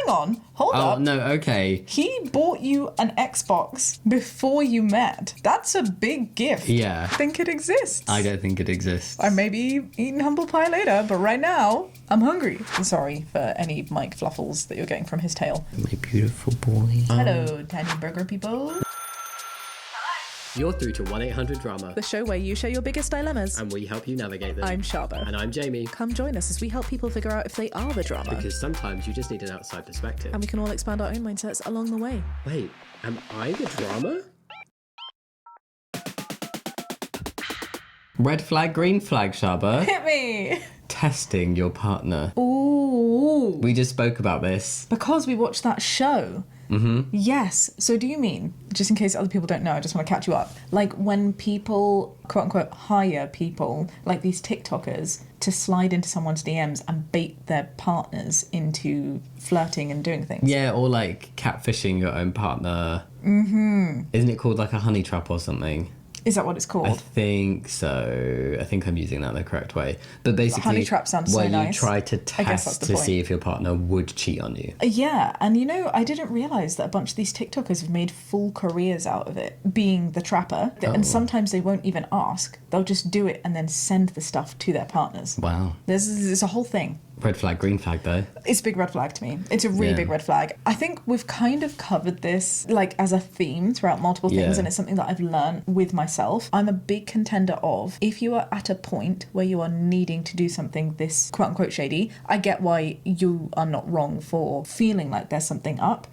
on, hold up. Oh, no, okay. He bought you an Xbox before you met. That's a big gift. Yeah. Think it exists. I don't think it exists. I may be eating humble pie later, but right now, I'm hungry. I'm sorry for any Mike fluffles that you're getting from his tail. My beautiful boy. Hello, tiny burger people. You're through to 1-800-DRAMA, The show where you share your biggest dilemmas. and we help you navigate them. I'm Shaba. And I'm Jamie, Come join us as we help people figure out if they are the drama. because sometimes you just need an outside perspective. And we can all expand our own mindsets along the way. Wait, am I the drama? Red flag, green flag, Shaba. Hit me! Testing your partner. Ooh. We just spoke about this. Because we watched that show. Mm-hmm. Yes. So do you mean, just in case other people don't know, I just want to catch you up, like when people, quote unquote, hire people, like these TikTokers, to slide into someone's DMs and bait their partners into flirting and doing things? Yeah, or like catfishing your own partner. Mm-hmm. Isn't it called like a honey trap or something? Is that what it's I called? think so. I think I'm using that the correct way. But basically, honey trap sounds so where nice. you try to I guess that's test the to point. see if your partner would cheat on you. Yeah, and you know, I didn't realise that a bunch of these TikTokers have made full careers out of it, being the trapper. And sometimes they won't even ask. They'll just do it and then send the stuff to their partners. Wow. There's a whole thing. Red flag, green flag though. It's a big red flag to me. It's a really Yeah. big red flag. I think we've kind of covered this like as a theme throughout multiple things, Yeah. and it's something that I've learned with myself. I'm a big contender of, if you are at a point where you are needing to do something this quote unquote shady, I get why you are not wrong for feeling like there's something up.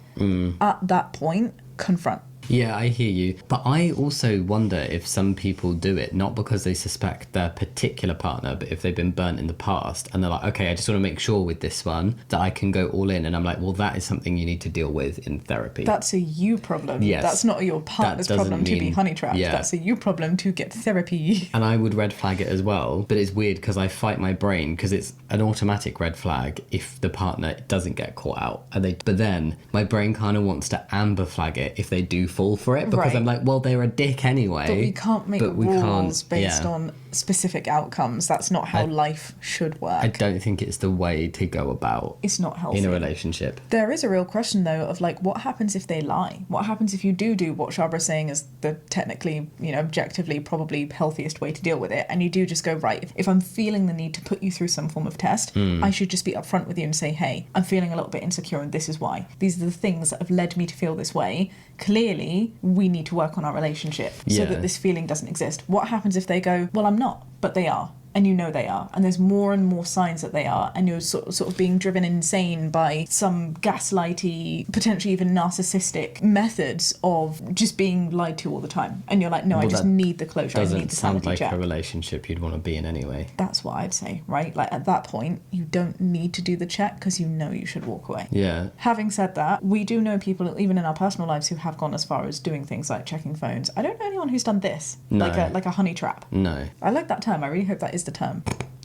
At that point, confront. Yeah, I hear you. But I also wonder if some people do it not because they suspect their particular partner, but if they've been burnt in the past and they're like, okay, I just want to make sure with this one that I can go all in. And I'm like, well, that is something you need to deal with in therapy. That's a you problem. Yes. That's not your partner's That doesn't problem to be mean- honey trapped. yeah. That's a you problem to get therapy. And I would red flag it as well, but it's weird because I fight my brain because it's an automatic red flag if the partner doesn't get caught out. But then my brain kind of wants to amber flag it if they do fall for it, because Right. I'm like, well, they're a dick anyway. But we can't make but we rules can't- based yeah. on specific outcomes. That's not how life should work. I don't think it's the way to go about It's not healthy. in a relationship. There is a real question though of like, what happens if they lie? What happens if you do what Shaba is saying is the technically, objectively probably healthiest way to deal with it, and you do just go, right, if I'm feeling the need to put you through some form of test, I should just be upfront with you and say, hey, I'm feeling a little bit insecure and this is why. These are the things that have led me to feel this way. Clearly, we need to work on our relationship so Yeah. that this feeling doesn't exist. What happens if they go, well, I'm not, but they are? And you know they are, and there's more and more signs that they are, and you're sort of being driven insane by some gaslighty, potentially even narcissistic methods of just being lied to all the time. And you're like, no, I Well, just that need the closure. I need Doesn't the sound sanity like check. a relationship you'd want to be in anyway. That's what I'd say, right? Like at that point, you don't need to do the check because you know you should walk away. Yeah. Having said that, we do know people, even in our personal lives, who have gone as far as doing things like checking phones. I don't know anyone who's done this, No. like a honey trap. No. I like that term. I really hope that is the term.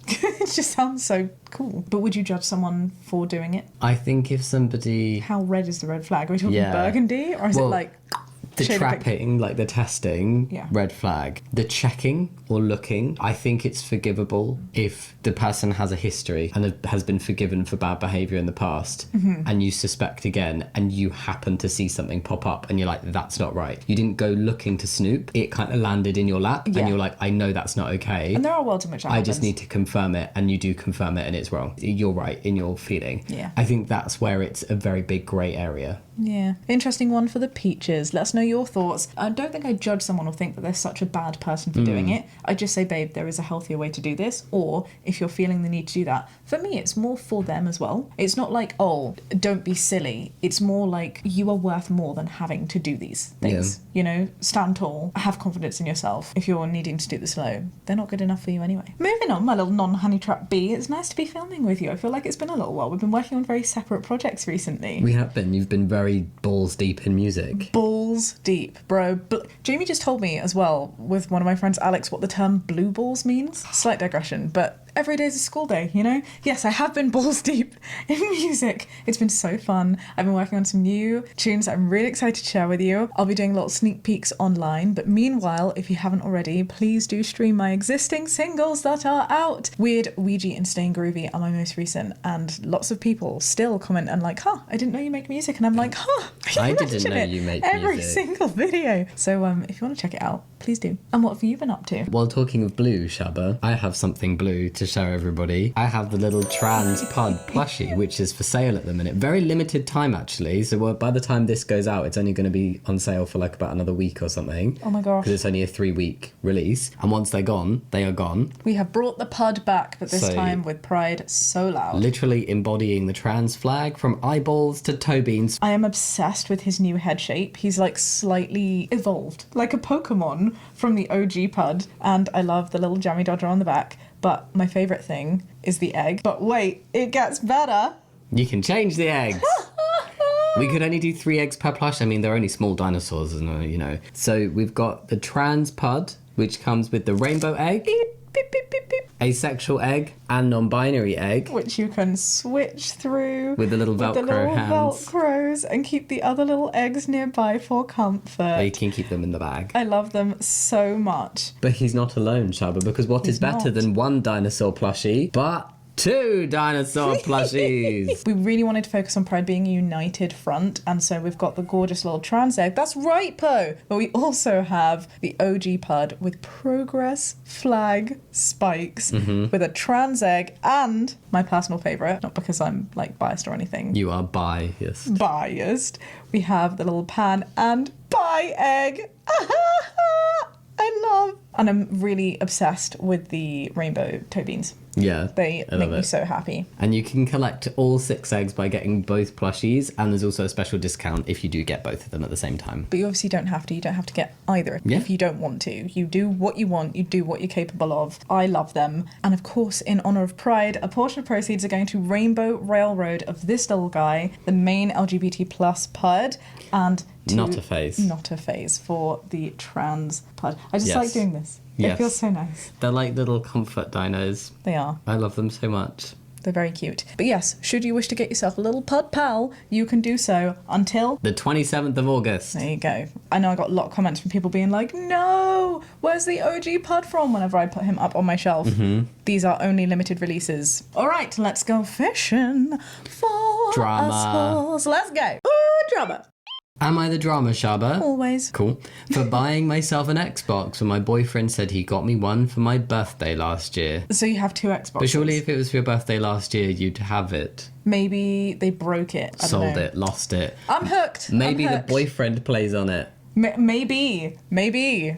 It just sounds so cool. But would you judge someone for doing it? I think if somebody... How red is the red flag? Are we talking Yeah. burgundy? Or is it Well, like... The shade of pink? trapping, like the testing, Yeah. red flag. The checking or looking, I think it's forgivable if the person has a history and has been forgiven for bad behaviour in the past, and you suspect again and you happen to see something pop up and you're like, that's not right. You didn't go looking to snoop. It kind of landed in your lap Yeah. and you're like, I know that's not okay. And there are worlds in which that I just happens. need to confirm it, and you do confirm it and it's wrong. You're right in your feeling. Yeah. I think that's where it's a very big grey area. Yeah. Interesting one for the peaches. Let us know your thoughts. I don't think I judge someone or think that they're such a bad person for doing it. I just say, babe, there is a healthier way to do this. Or if you're feeling the need to do that, for me, it's more for them as well. It's not like, oh, don't be silly. It's more like you are worth more than having to do these things. Stand tall, have confidence in yourself. If you're needing to do the slow, they're not good enough for you anyway. Moving on, my little non-honey trap bee. It's nice to be filming with you. I feel like it's been a little while. We've been working on very separate projects recently. We have been. You've been very balls deep in music. Balls deep, bro. Jamie just told me as well with one of my friends, Alex, what the term blue balls means. Slight digression, but every day's a school day, you know? Yes, I have been balls deep in music. It's been so fun. I've been working on some new tunes that I'm really excited to share with you. I'll be doing little sneak peeks online, but meanwhile, if you haven't already, please do stream my existing singles that are out. Weird, Ouija and Staying Groovy are my most recent, and lots of people still comment and like, I didn't know you make music, and I'm like, I didn't know you make every music. single video. So if you want to check it out, please do. And what have you been up to? While talking of blue, Shaba, I have something blue to show everybody. I have the little trans pod plushie, which is for sale at the minute. Very limited time, actually. So by the time this goes out, it's only going to be on sale for like about another week or something. Oh my gosh. Because it's only a 3-week release. And once they're gone, they are gone. We have brought the pod back, but this So- time with pride so loud. Literally embodying the trans flag from eyeballs to toe beans. I am obsessed with his new head shape. He's like slightly evolved, like a Pokemon from the OG pod. And I love the little jammy dodger on the back. But my favourite thing is the egg. But wait, it gets better. You can change the eggs. We could only do 3 eggs per plush. I mean, they're only small dinosaurs, you know. So we've got the trans pod, which comes with the rainbow egg, Beep, beep, beep, beep, beep. asexual egg, and non-binary egg. Which you can switch through With the little with the Velcro little hands. Velcros and keep the other little eggs nearby for comfort. Or you can keep them in the bag. I love them so much. But he's not alone, Shaba, because what is better not. than 1 dinosaur plushie, but 2 dinosaur plushies? We really wanted to focus on Pride being a united front, and so we've got the gorgeous little trans egg. That's right, Poe! But we also have the OG pod with progress flag spikes with a trans egg and my personal favourite, not because I'm like biased or anything, You are biased. biased, we have the little pan and bi egg. I love. And I'm really obsessed with the rainbow toe beans. Yeah, They I make love me it. so happy. And you can collect all 6 eggs by getting both plushies, and there's also a special discount if you do get both of them at the same time. But you obviously don't have to. You don't have to get either Yeah. if you don't want to. You do what you want. You do what you're capable of. I love them. And of course, in honour of Pride, a portion of proceeds are going to Rainbow Railroad of this little guy, the main LGBT plus pod, and to Not a phase. Not a phase for the trans pod. I just Yes. like doing this. Yes. It feels so nice. They're like little comfort dinos. They are. I love them so much. They're very cute. But yes, should you wish to get yourself a little pod pal, you can do so until... The 27th of August. There you go. I know I got a lot of comments from people being like, no, where's the OG pod from whenever I put him up on my shelf. These are only limited releases. All right, let's go fishing for Drama. assholes. Let's go. Ooh, drama. Am I the drama, Shaba? Always. Cool. For buying myself an Xbox when my boyfriend said he got me one for my birthday last year. So you have 2 Xboxes. But surely if it was for your birthday last year, you'd have it. Maybe they broke it. I don't Sold know. it, lost it. I'm hooked. Maybe I'm the hooked. boyfriend plays on it. Maybe.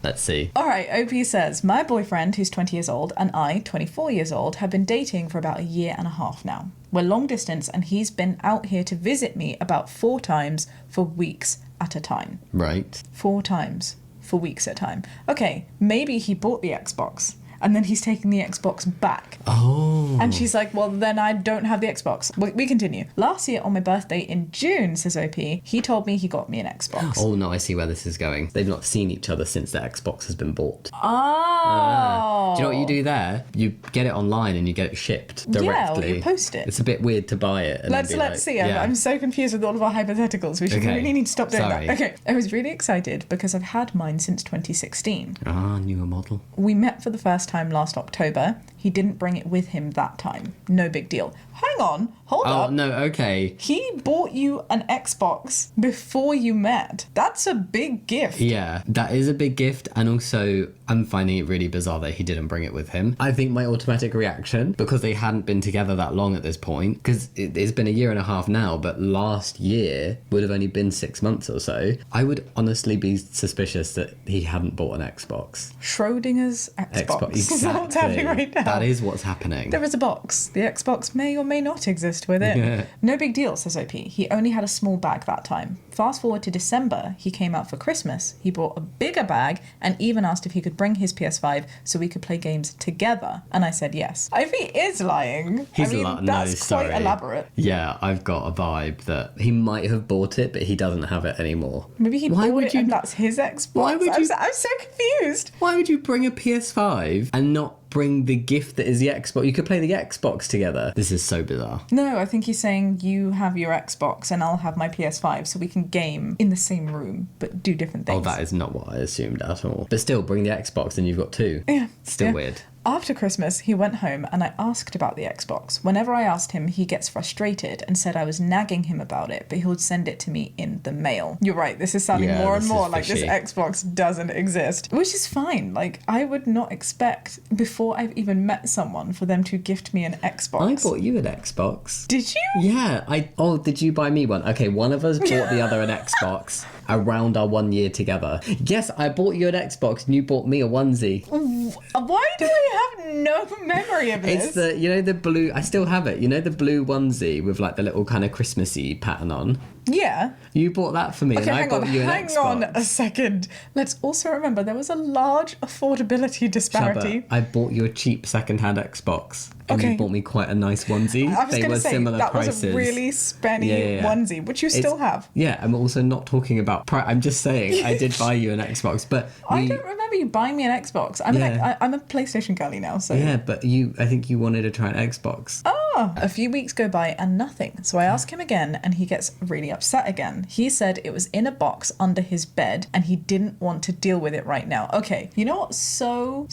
Let's see. All right, OP says, my boyfriend, who's 20 years old, and I, 24 years old, have been dating for about 1.5 years now. We're long distance, and he's been out here to visit me about 4 times for weeks at a time. Right. 4 times for weeks at a time. Okay, maybe he bought the Xbox, and then he's taking the Xbox back. Oh. And she's like, well, then I don't have the Xbox. We continue. Last year on my birthday in June, says OP, he told me he got me an Xbox. Oh no, I see where this is going. They've not seen each other since their Xbox has been bought. Oh. Do you know what you do there? You get it online and you get it shipped directly. Yeah, or you post it. It's a bit weird to buy it. And Let's then be see. like, I'm so confused with all of our hypotheticals. We should Okay. really need to stop doing Sorry. that. Okay. I was really excited because I've had mine since 2016. Ah, newer model. We met for the first time last October. He didn't bring it with him that time. No big deal. Hang on. Hold Oh up. no, okay. He bought you an Xbox before you met. That's a big gift. Yeah, that is a big gift, and also I'm finding it really bizarre that he didn't bring it with him. I think my automatic reaction, because they hadn't been together that long at this point, because it's been 1.5 years now, but last year would have only been 6 months or so, I would honestly be suspicious that he hadn't bought an Xbox. Schrodinger's Xbox. Is that what's happening right now? That is what's happening. There is a box. The Xbox may or may not exist with it. Yeah. No big deal, says OP. He only had a small bag that time. Fast forward to December, he came out for Christmas. He bought a bigger bag and even asked if he could bring his PS5 so we could play games together. And I said yes. If he is lying, He's I mean, no, that's quite sorry. elaborate. Yeah, I've got a vibe that he might have bought it, but he doesn't have it anymore. Maybe he Why bought would it you- and that's his Xbox. Why would I'm you- so confused. Why would you bring a PS5 and not bring the gift that is the Xbox. You could play the Xbox together. This is so bizarre. No, I think he's saying you have your Xbox and I'll have my PS5 so we can game in the same room but do different things. Oh, that is not what I assumed at all. But still, bring the Xbox and you've got two. Yeah. Still yeah. weird. After Christmas, he went home and I asked about the Xbox. Whenever I asked him, he gets frustrated and said I was nagging him about it, but he would send it to me in the mail. You're right, this is sounding more and more like this Xbox doesn't exist, which is fine. Like, I would not expect, before I've even met someone, for them to gift me an Xbox. I bought you an Xbox. Did you? Yeah. Did you buy me one? Okay, one of us bought the other an Xbox around our 1 year together. Yes, I bought you an Xbox and you bought me a onesie. Why do I have no memory of this? It's the blue, I still have it, the blue onesie with like the little kind of Christmassy pattern on. Yeah. You bought that for me and I bought you an Xbox. Hang on a second. Let's also remember there was a large affordability disparity. Shaba, I bought you a cheap second-hand Xbox and you bought me quite a nice onesie. I was they going were to say, similar that prices. was a really spenny onesie, which you still have. Yeah, I'm also not talking about I'm just saying I did buy you an Xbox, but I don't remember you buying me an Xbox. I'm a PlayStation girly now, so... Yeah, but I think you wanted to try an Xbox. A few weeks go by and nothing. So I ask him again and he gets really upset again. He said it was in a box under his bed and he didn't want to deal with it right now. Okay, you know what's so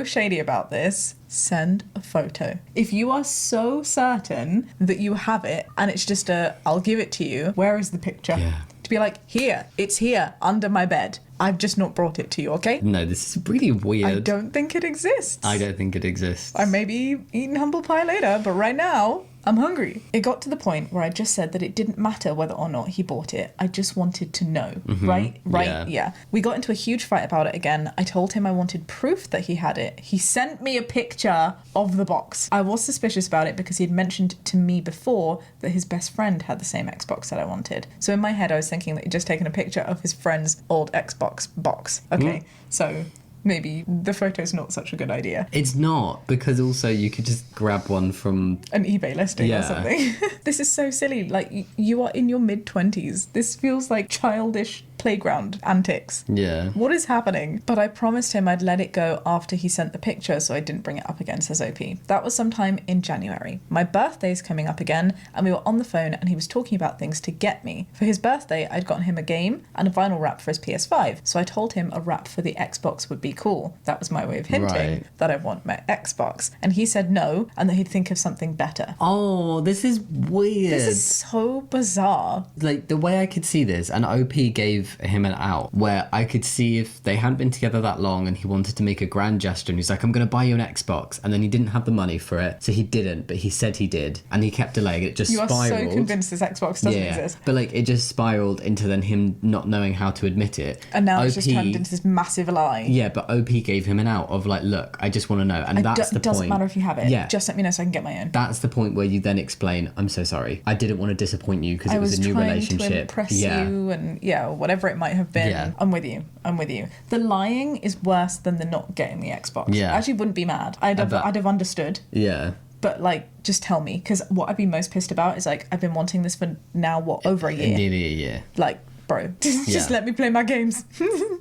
shady about this? Send a photo. If you are so certain that you have it and it's just I'll give it to you, where is the picture? Yeah. To be like, it's here under my bed. I've just not brought it to you, okay? No, this is really weird. I don't think it exists. I don't think it exists. I may be eating humble pie later, but right now, I'm hungry. It got to the point where I just said that it didn't matter whether or not he bought it. I just wanted to know, right? Yeah. We got into a huge fight about it again. I told him I wanted proof that he had it. He sent me a picture of the box. I was suspicious about it because he had mentioned to me before that his best friend had the same Xbox that I wanted. So in my head, I was thinking that he'd just taken a picture of his friend's old Xbox box. Okay, so... maybe the photo's not such a good idea. It's not, because also you could just grab one from... an eBay listing or something. This is so silly. Like, you are in your mid-20s. This feels like childish playground antics. Yeah. What is happening? But I promised him I'd let it go after he sent the picture, so I didn't bring it up again, says OP. That was sometime in January. My birthday's coming up again, and we were on the phone and he was talking about things to get me. For his birthday, I'd gotten him a game and a vinyl wrap for his PS5, so I told him a wrap for the Xbox would be cool. That was my way of hinting that I want my Xbox. And he said no, and that he'd think of something better. Oh, this is weird. This is so bizarre. Like, the way I could see this, and OP gave him an out, where I could see if they hadn't been together that long and he wanted to make a grand gesture and he's like, I'm going to buy you an Xbox, and then he didn't have the money for it, so he didn't, but he said he did, and he kept delaying it. Just spiraled. You are so convinced this Xbox doesn't exist. But like, it just spiraled into then him not knowing how to admit it. And now it's just turned into this massive lie. Yeah, but OP gave him an out of like, look, I just want to know, and that's the point. It doesn't matter if you have it. Yeah. Just let me know so I can get my own. That's the point where you then explain, I'm so sorry. I didn't want to disappoint you because it was a new relationship. I was trying to impress you and whatever it might have been. Yeah. I'm with you. The lying is worse than the not getting the Xbox. Yeah. I actually wouldn't be mad. I'd have understood. Yeah. But like, just tell me, because what I'd be most pissed about is like, I've been wanting this for now, over a year? Nearly a year. Like, bro, just let me play my games.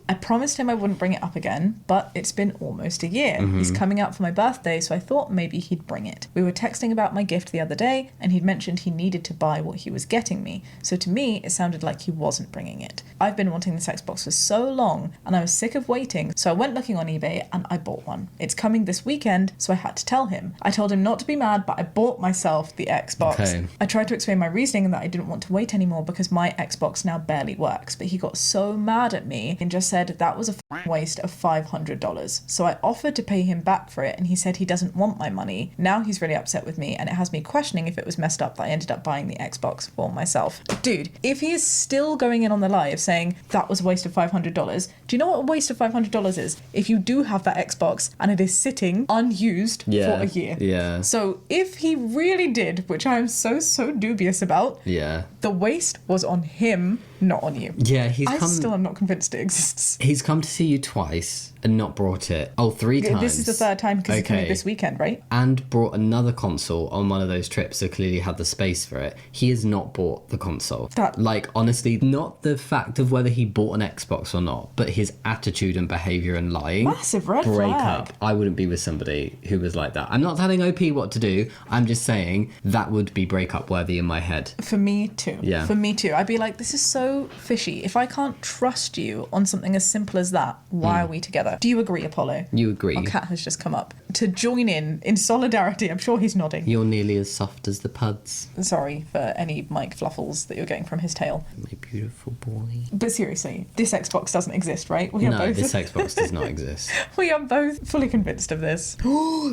I promised him I wouldn't bring it up again, but it's been almost a year. He's coming out for my birthday, so I thought maybe he'd bring it. We were texting about my gift the other day, and he'd mentioned he needed to buy what he was getting me, so to me, it sounded like he wasn't bringing it. I've been wanting this Xbox for so long, and I was sick of waiting, so I went looking on eBay, and I bought one. It's coming this weekend, so I had to tell him. I told him not to be mad, but I bought myself the Xbox. Okay. I tried to explain my reasoning and that I didn't want to wait anymore because my Xbox now barely works, but he got so mad at me and just said that was a waste of $500. So I offered to pay him back for it, and he said he doesn't want my money. Now he's really upset with me, and it has me questioning if it was messed up that I ended up buying the Xbox for myself. Dude, if he is still going in on the live saying that was a waste of $500, do you know what a waste of $500 is? If you do have that Xbox and it is sitting unused for a year. Yeah. So if he really did, which I am so dubious about, the waste was on him not on you. Yeah, I still am not convinced it exists. He's come to see you twice and not brought it. Oh, 3 times. This is the third time because it's coming this weekend, right? And brought another console on one of those trips, so clearly had the space for it. He has not bought the console. Like, honestly, not the fact of whether he bought an Xbox or not, but his attitude and behaviour and lying. Massive red break flag. up. I wouldn't be with somebody who was like that. I'm not telling OP what to do. I'm just saying that would be breakup worthy in my head. For me too. Yeah. For me too. I'd be like, this is so fishy. If I can't trust you on something as simple as that, why are we together? Do you agree, Apollo? You agree. Our cat has just come up to join in solidarity. I'm sure he's nodding. You're nearly as soft as the puds. Sorry for any mic fluffles that you're getting from his tail. My beautiful boy. But seriously, this Xbox doesn't exist, right? We are No, both... this Xbox does not exist. We are both fully convinced of this.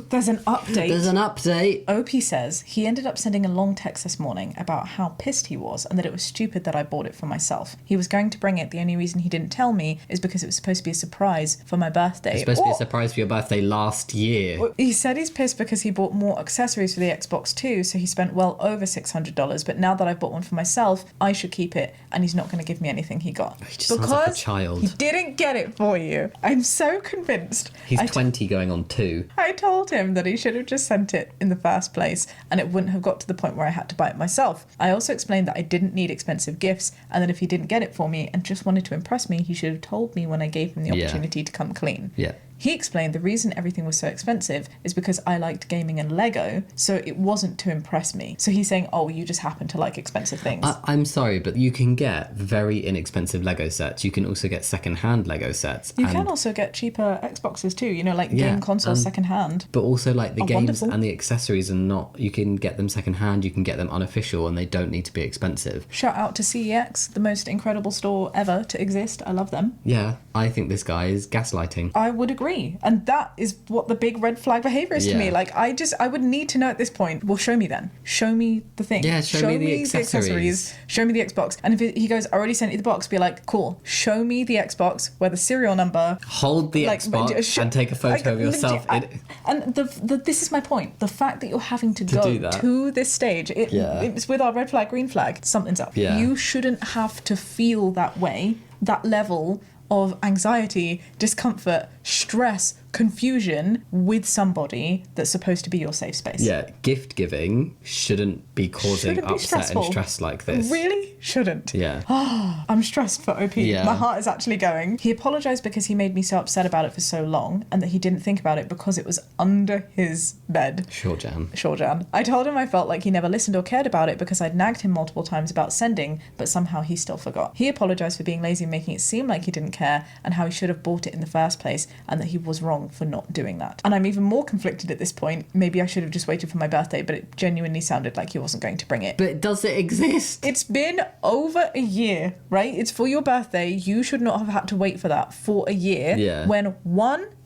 There's an update. There's an update. OP says he ended up sending a long text this morning about how pissed he was and that it was stupid that I bought it for myself. He was going to bring it. The only reason he didn't tell me is because it was supposed to be a surprise for my birthday. It's supposed to be a surprise for your birthday last year. He said he's pissed because he bought more accessories for the Xbox too, so he spent well over $600. But now that I've bought one for myself, I should keep it, and he's not going to give me anything he got. He just sounds like a child. He didn't get it for you. I'm so convinced. He's 20 going on 2. I told him that he should have just sent it in the first place, and it wouldn't have got to the point where I had to buy it myself. I also explained that I didn't need expensive gifts, and that if he didn't get it for me and just wanted to impress me, he should have told me when I gave him the opportunity to come clean. Yeah. He explained the reason everything was so expensive is because I liked gaming and Lego, so it wasn't to impress me. So he's saying, oh, you just happen to like expensive things. I'm sorry, but you can get very inexpensive Lego sets. You can also get second-hand Lego sets. You can also get cheaper Xboxes too, like game consoles second-hand. But also like the games wonderful. and the accessories are not, you can get them second-hand, you can get them unofficial, and they don't need to be expensive. Shout out to CEX, the most incredible store ever to exist. I love them. Yeah, I think this guy is gaslighting. I would agree. And that is what the big red flag behavior is to me. Like, I would need to know at this point, well, show me then. Show me the thing. Yeah, show me the accessories. Show me the Xbox. And if he goes, I already sent you the box, be like, cool, show me the Xbox where the serial number... Hold the Xbox and take a photo of yourself. And this is my point. The fact that you're having to go to this stage, it's with our red flag, green flag, something's up. Yeah. You shouldn't have to feel that way, that level of anxiety, discomfort, stress, confusion with somebody that's supposed to be your safe space. Yeah, gift giving shouldn't be causing upset and stress like this. Really? Shouldn't. Yeah. I'm stressed for OP. Yeah. My heart is actually going. He apologised because he made me so upset about it for so long and that he didn't think about it because it was under his bed. Sure, Jan. I told him I felt like he never listened or cared about it because I'd nagged him multiple times about sending, but somehow he still forgot. He apologised for being lazy and making it seem like he didn't care and how he should have bought it in the first place and that he was wrong for not doing that. And I'm even more conflicted at this point. Maybe I should have just waited for my birthday, but it genuinely sounded like he wasn't going to bring it. But does it exist? It's been over a year, right? It's for your birthday. You should not have had to wait for that for a year. Yeah. When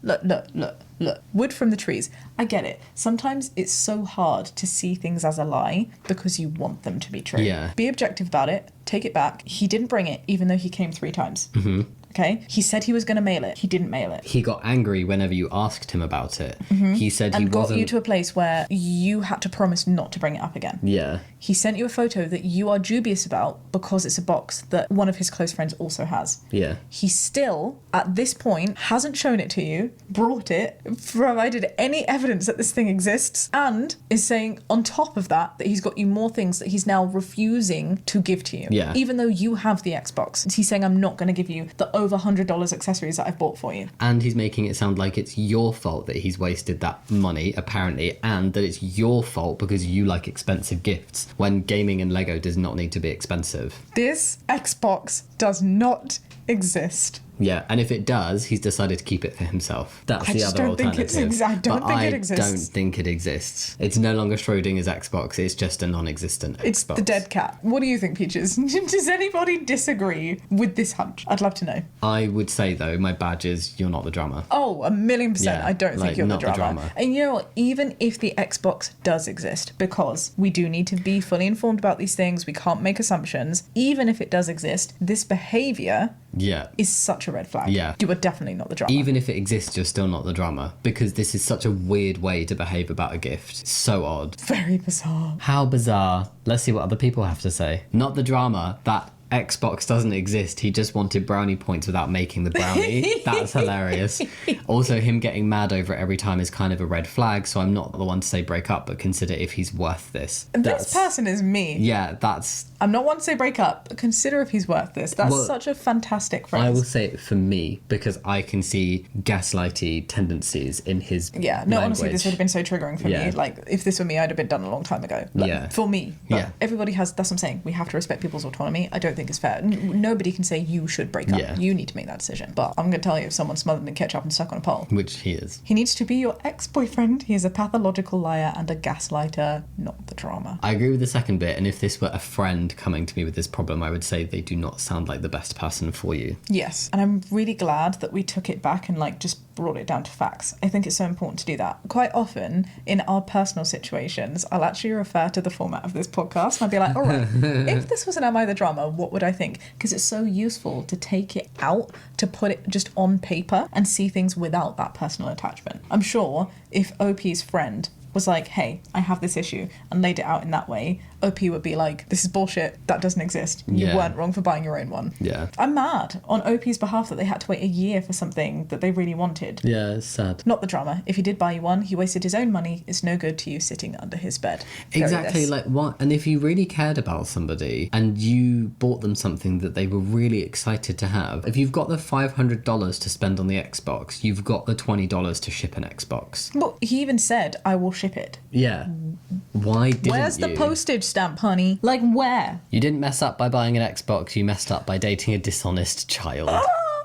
look, wood from the trees. I get it. Sometimes it's so hard to see things as a lie because you want them to be true. Yeah. Be objective about it. Take it back. He didn't bring it, even though he came 3 times. Mm-hmm. Okay? He said he was going to mail it. He didn't mail it. He got angry whenever you asked him about it. Mm-hmm. He said he wasn't... And got you to a place where you had to promise not to bring it up again. Yeah. He sent you a photo that you are dubious about because it's a box that one of his close friends also has. Yeah. He still, at this point, hasn't shown it to you, brought it, provided any evidence that this thing exists, and is saying, on top of that he's got you more things that he's now refusing to give to you. Yeah. Even though you have the Xbox. He's saying, I'm not going to give you the over $100 accessories that I've bought for you. And he's making it sound like it's your fault that he's wasted that money, apparently, and that it's your fault because you like expensive gifts, when gaming and Lego does not need to be expensive. This Xbox does not exist. Yeah, and if it does, he's decided to keep it for himself. That's the other alternative. I don't think it exists. I don't think it exists. It's no longer Schrodinger's Xbox, it's just a non-existent Xbox. It's the dead cat. What do you think, Peaches? Does anybody disagree with this hunch? I'd love to know. I would say, though, my badge is you're not the drummer. Oh, 1,000,000%. Yeah, I don't think you're not the drummer. And you know what? Even if the Xbox does exist, because we do need to be fully informed about these things, we can't make assumptions. Even if it does exist, this behaviour is such a red flag. Yeah. You are definitely not the drummer. Even if it exists, you're still not the drummer, because this is such a weird way to behave about a gift. So odd. Very bizarre. How bizarre. Let's see what other people have to say. Not the drama. That Xbox doesn't exist. He just wanted brownie points without making the brownie. That's hilarious. Also, him getting mad over it every time is kind of a red flag, so I'm not the one to say break up, but consider if he's worth this. This person is me. Yeah, that's... I'm not one to say break up, but consider if he's worth this. That's such a fantastic phrase. I will say it for me, because I can see gaslighty tendencies in his language. Honestly, this would have been so triggering for me. Like, if this were me, I'd have been done a long time ago. Like, for me. But everybody has, that's what I'm saying, we have to respect people's autonomy. I don't think it's fair. Nobody can say you should break up. You need to make that decision. But I'm going to tell you, if someone's smothered in ketchup and stuck on a pole. Which he is. He needs to be your ex-boyfriend. He is a pathological liar and a gaslighter, not the drama. I agree with the second bit, and if this were a friend coming to me with this problem, I would say they do not sound like the best person for you. Yes, and I'm really glad that we took it back and like just brought it down to facts. I think it's so important to do that. Quite often in our personal situations, I'll actually refer to the format of this podcast and I'll be like, all right, if this was an Am I the Drama, what would I think? Because it's so useful to take it out, to put it just on paper and see things without that personal attachment. I'm sure if OP's friend was like, hey, I have this issue, and laid it out in that way, OP would be like, this is bullshit, that doesn't exist. You weren't wrong for buying your own one. Yeah. I'm mad on OP's behalf that they had to wait a year for something that they really wanted. Yeah, it's sad. Not the drama. If he did buy you one, he wasted his own money. It's no good to you sitting under his bed. Exactly, like what? And if you really cared about somebody and you bought them something that they were really excited to have, if you've got the $500 to spend on the Xbox, you've got the $20 to ship an Xbox. Well, he even said, I will ship it. Yeah. Why didn't Where's you? the postage stamp, honey? Like, where? You didn't mess up by buying an Xbox, you messed up by dating a dishonest child.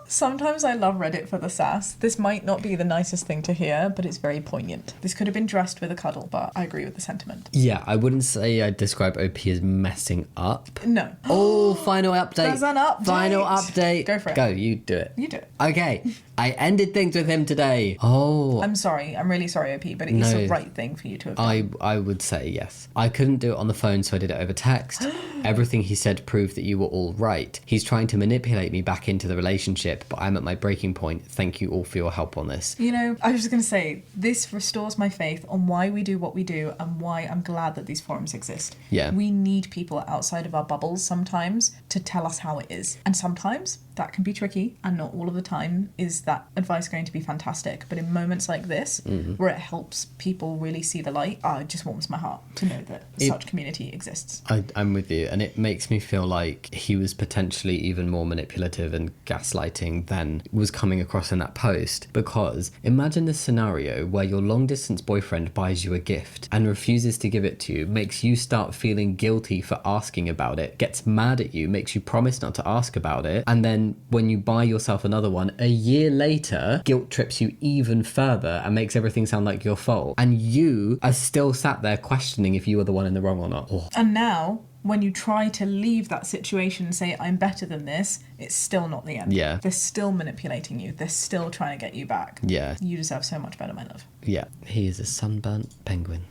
Sometimes I love Reddit for the sass. This might not be the nicest thing to hear, but it's very poignant. This could have been dressed with a cuddle, but I agree with the sentiment. Yeah, I wouldn't say I'd describe OP as messing up. No. Oh, final update. There's an update. Final update. Go for it. Go, you do it. You do it. Okay, I ended things with him today. Oh. I'm sorry. I'm really sorry, OP, but it is the right thing for you to have done. I would say yes. I couldn't do it on the phone, so I did it over text. Everything he said proved that you were all right. He's trying to manipulate me back into the relationship, but I'm at my breaking point. Thank you all for your help on this. You know, I was just going to say, this restores my faith on why we do what we do and why I'm glad that these forums exist. Yeah. We need people outside of our bubbles sometimes to tell us how it is. And sometimes that can be tricky, and not all of the time is that advice going to be fantastic. But in moments like this, where it helps people really see the light, it just warms my heart to know that such community exists. I'm with you, and it makes me feel like he was potentially even more manipulative and gaslighting than was coming across in that post. Because imagine this scenario where your long distance boyfriend buys you a gift and refuses to give it to you, makes you start feeling guilty for asking about it, gets mad at you, makes you promise not to ask about it, and then when you buy yourself another one a year later, guilt trips you even further and makes everything sound like your fault, and you are still sat there questioning if you were the one in the wrong or not. And now, when you try to leave that situation and say, I'm better than this, it's still not the end. Yeah. They're still manipulating you. They're still trying to get you back. Yeah. You deserve so much better, my love. Yeah. He is a sunburnt penguin.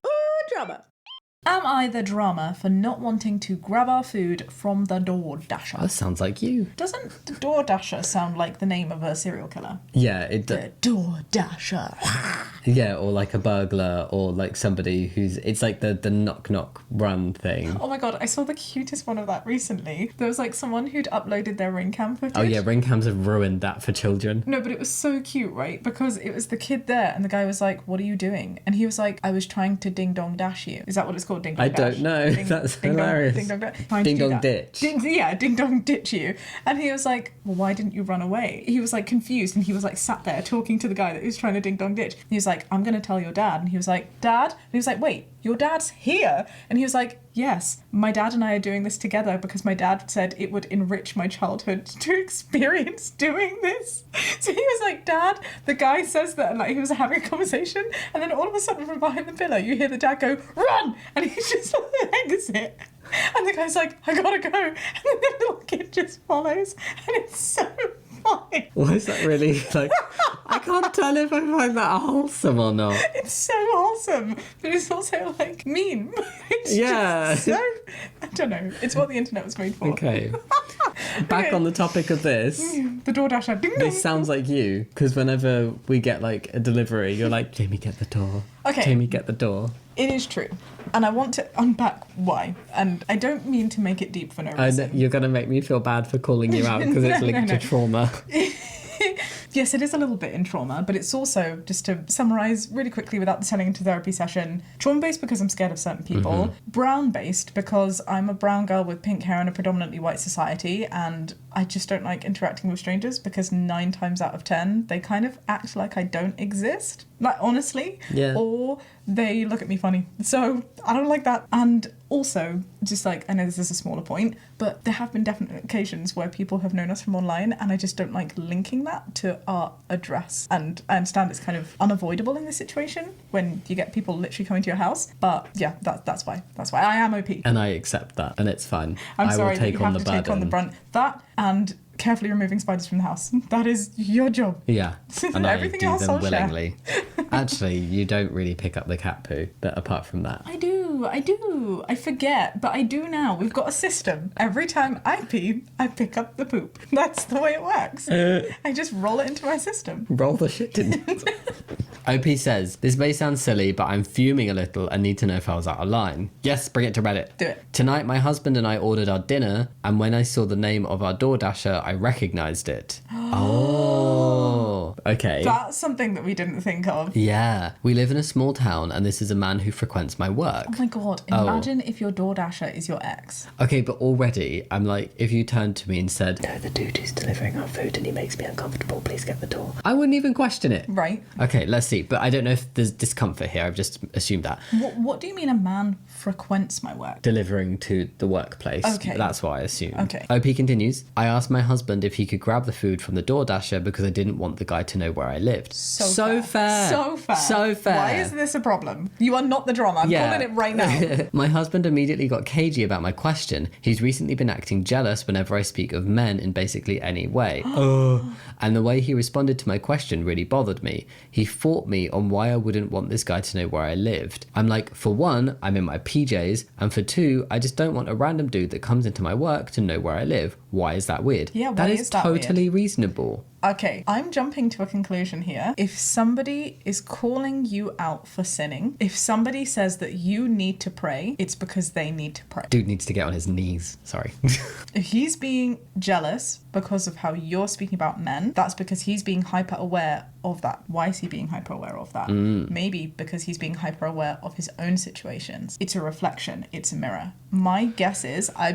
Drama. Am I the drama for not wanting to grab our food from the DoorDasher? That sounds like you. Doesn't the DoorDasher sound like the name of a serial killer? Yeah, it does. The DoorDasher. Yeah, or like a burglar, or like somebody who's... It's like the knock knock run thing. Oh my god, I saw the cutest one of that recently. There was like someone who'd uploaded their ring cam footage. Oh yeah, ring cams have ruined that for children. No, but it was so cute, right? Because it was the kid there and the guy was like, what are you doing? And he was like, I was trying to ding dong dash you. Is that what it's called? Ding dong I dash? don't know. That's hilarious. Ding dong dash. Ding dong ditch. Ding dong ditch you. And he was like, well, why didn't you run away? He was like confused, and he was like sat there talking to the guy that was trying to ding dong ditch. And he was like, I'm going to tell your dad. And he was like, Dad? And he was like, wait, your dad's here? And he was like, yes, my dad and I are doing this together because my dad said it would enrich my childhood to experience doing this. So he was like, Dad, the guy says that, and like he was having a conversation, and then all of a sudden from behind the pillar you hear the dad go, run! And he just legs it. And the guy's like, I gotta go. And then the little kid just follows, and it's so funny. Why is that really like... I can't tell if I find that wholesome or not. It's so wholesome, but it's also like mean. It's just so, I don't know. It's what the internet was made for. Okay. Back on the topic of this. The DoorDasher. Ding dong. This sounds like you, because whenever we get like a delivery, you're like, Jamie, get the door. Okay. Jamie, get the door. It is true. And I want to unpack why. And I don't mean to make it deep for no reason. You're going to make me feel bad for calling you out because it's linked to trauma. Yes, it is a little bit in trauma, but it's also, just to summarise really quickly without turning into therapy session, trauma-based because I'm scared of certain people, brown-based because I'm a brown girl with pink hair in a predominantly white society, and I just don't like interacting with strangers because 9 times out of 10, they kind of act like I don't exist. Like, honestly. Yeah. Or they look at me funny. So, I don't like that. And also, just like, I know this is a smaller point, but there have been definite occasions where people have known us from online, and I just don't like linking that to our address. And I understand it's kind of unavoidable in this situation when you get people literally coming to your house. But yeah, that's why. That's why I am OP. And I accept that, and it's fine. I'm I sorry will take that you on have the to take on the burden. brunt. That and carefully removing spiders from the house. That is your job. Yeah, and Everything I do else them I'll share. willingly. Actually, you don't really pick up the cat poo, but apart from that. I do. I forget, but I do now. We've got a system. Every time I pee, I pick up the poop. That's the way it works. I just roll it into my system. Roll the shit in. OP says, this may sound silly, but I'm fuming a little and need to know if I was out of line. Yes, bring it to Reddit. Do it. Tonight, my husband and I ordered our dinner, and when I saw the name of our DoorDasher, I recognised it. Oh, okay. That's something that we didn't think of. Yeah, we live in a small town, and this is a man who frequents my work. Oh my god, imagine if your DoorDasher is your ex. Okay, but already, I'm like, if you turned to me and said, No, the dude who's delivering our food and he makes me uncomfortable. Please get the door. I wouldn't even question it. Right. Okay, let's see. But I don't know if there's discomfort here. I've just assumed that. What do you mean a man frequents my work? Delivering to the workplace. Okay. That's what I assumed. Okay. OP continues. I asked my husband if he could grab the food from the DoorDasher because I didn't want the guy to know where I lived. So fair. So fair. So fair. Why is this a problem? You are not the drama. I'm calling it right now. My husband immediately got cagey about my question. He's recently been acting jealous whenever I speak of men in basically any way. And the way he responded to my question really bothered me. He fought me on why I wouldn't want this guy to know where I lived. I'm like, for one, I'm in my PJs, and for two, I just don't want a random dude that comes into my work to know where I live. Why is that weird? Yeah, why that is that totally reasonable. Okay, I'm jumping to a conclusion here. If somebody is calling you out for sinning, if somebody says that you need to pray, it's because they need to pray. Dude needs to get on his knees. Sorry. If he's being jealous because of how you're speaking about men, that's because he's being hyper aware of that. Why is he being hyper aware of that? Maybe because he's being hyper aware of his own situations. It's a reflection. It's a mirror. My guess is, I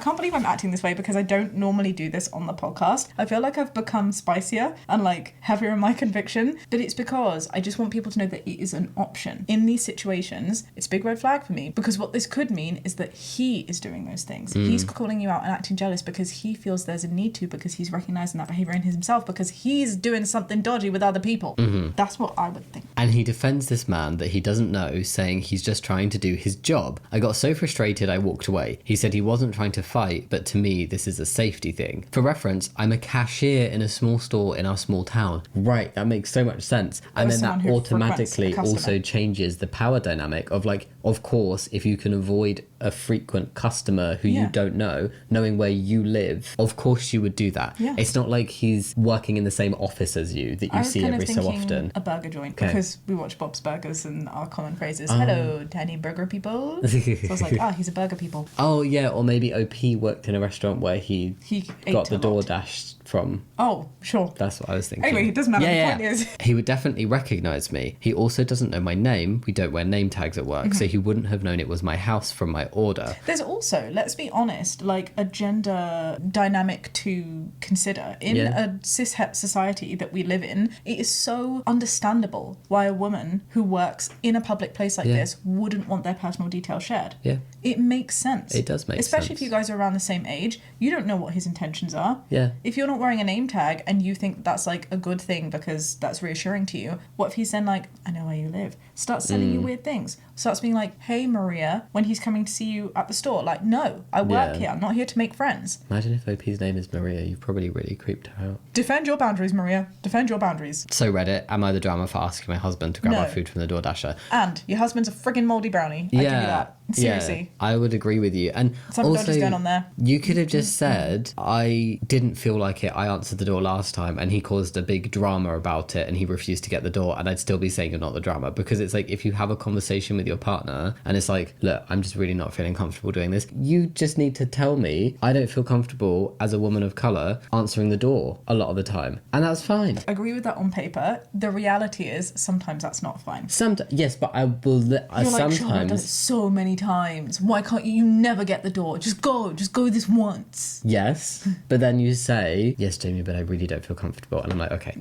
can't believe I'm acting this way because I don't normally do this on the podcast. I feel like I've become spicier and like heavier in my conviction, but it's because I just want people to know that it is an option. In these situations, it's a big red flag for me because what this could mean is that he is doing those things. He's calling you out and acting jealous because he feels there's a need to, because he's recognizing that behavior in himself, because he's doing something dodgy with other people. That's what I would think. And he defends this man that he doesn't know, saying he's just trying to do his job. I got so frustrated I walked away. He said he wasn't trying to fight, but to me this is a safety thing. For reference, I'm a cashier in a small store in our small town. Right, that makes so much sense. And then someone that who automatically frequents a also customer. changes the power dynamic of like, of course, if you can avoid a frequent customer who you Yeah. don't know, knowing where you live, of course you would do that. Yeah. It's not like he's working in the same office as you that I you was see kind every of so thinking often. a burger joint Okay. because we watch Bob's Burgers and our common phrases. Hello, tiny burger people. So I was like, he's a burger people. Oh yeah, or maybe OP worked in a restaurant where he ate got the a lot. DoorDash from. Oh, sure. That's what I was thinking. Anyway, it doesn't matter. Yeah, The yeah. point is- He would definitely recognise me. He also doesn't know my name. We don't wear name tags at work, so he wouldn't have known it was my house from my order. There's also, let's be honest, like a gender dynamic to consider. In Yeah. a cis-het society that we live in, it is so understandable why a woman who works in a public place like Yeah. this wouldn't want their personal details shared. Yeah. It makes sense. It does make Especially sense. if you guys are around the same age. You don't know what his intentions are. Yeah. If you're not wearing a name tag and you think that's like a good thing because that's reassuring to you, what if he's then like, I know where you live, starts selling you weird things, starts being like, hey Maria, when he's coming to see you at the store, like, no, I work Yeah. here, I'm not here to make friends. Imagine if OP's name is Maria. You've probably really creeped her out. Defend your boundaries, Maria. Defend your boundaries. So Reddit, am I the drama for asking my husband to grab No. our food from the DoorDasher? And your husband's a friggin' mouldy brownie. I give you that. Seriously. Yeah, I would agree with you. And Something also, dodgy's going on there. you could have just said, I didn't feel like it, I answered the door last time and he caused a big drama about it and he refused to get the door, and I'd still be saying you're not the drama. Because it's like, if you have a conversation with your partner and it's like, look, I'm just really not feeling comfortable doing this, you just need to tell me, I don't feel comfortable as a woman of colour answering the door a lot of the time, and that's fine. Agree with that on paper. The reality is sometimes that's not fine. Yes, but I will You're like, Shaaba, I've done it sometimes. so many times. Why can't you never get the door? Just go this once. Yes, but then you say, yes, Jamie, but I really don't feel comfortable, and I'm like, okay,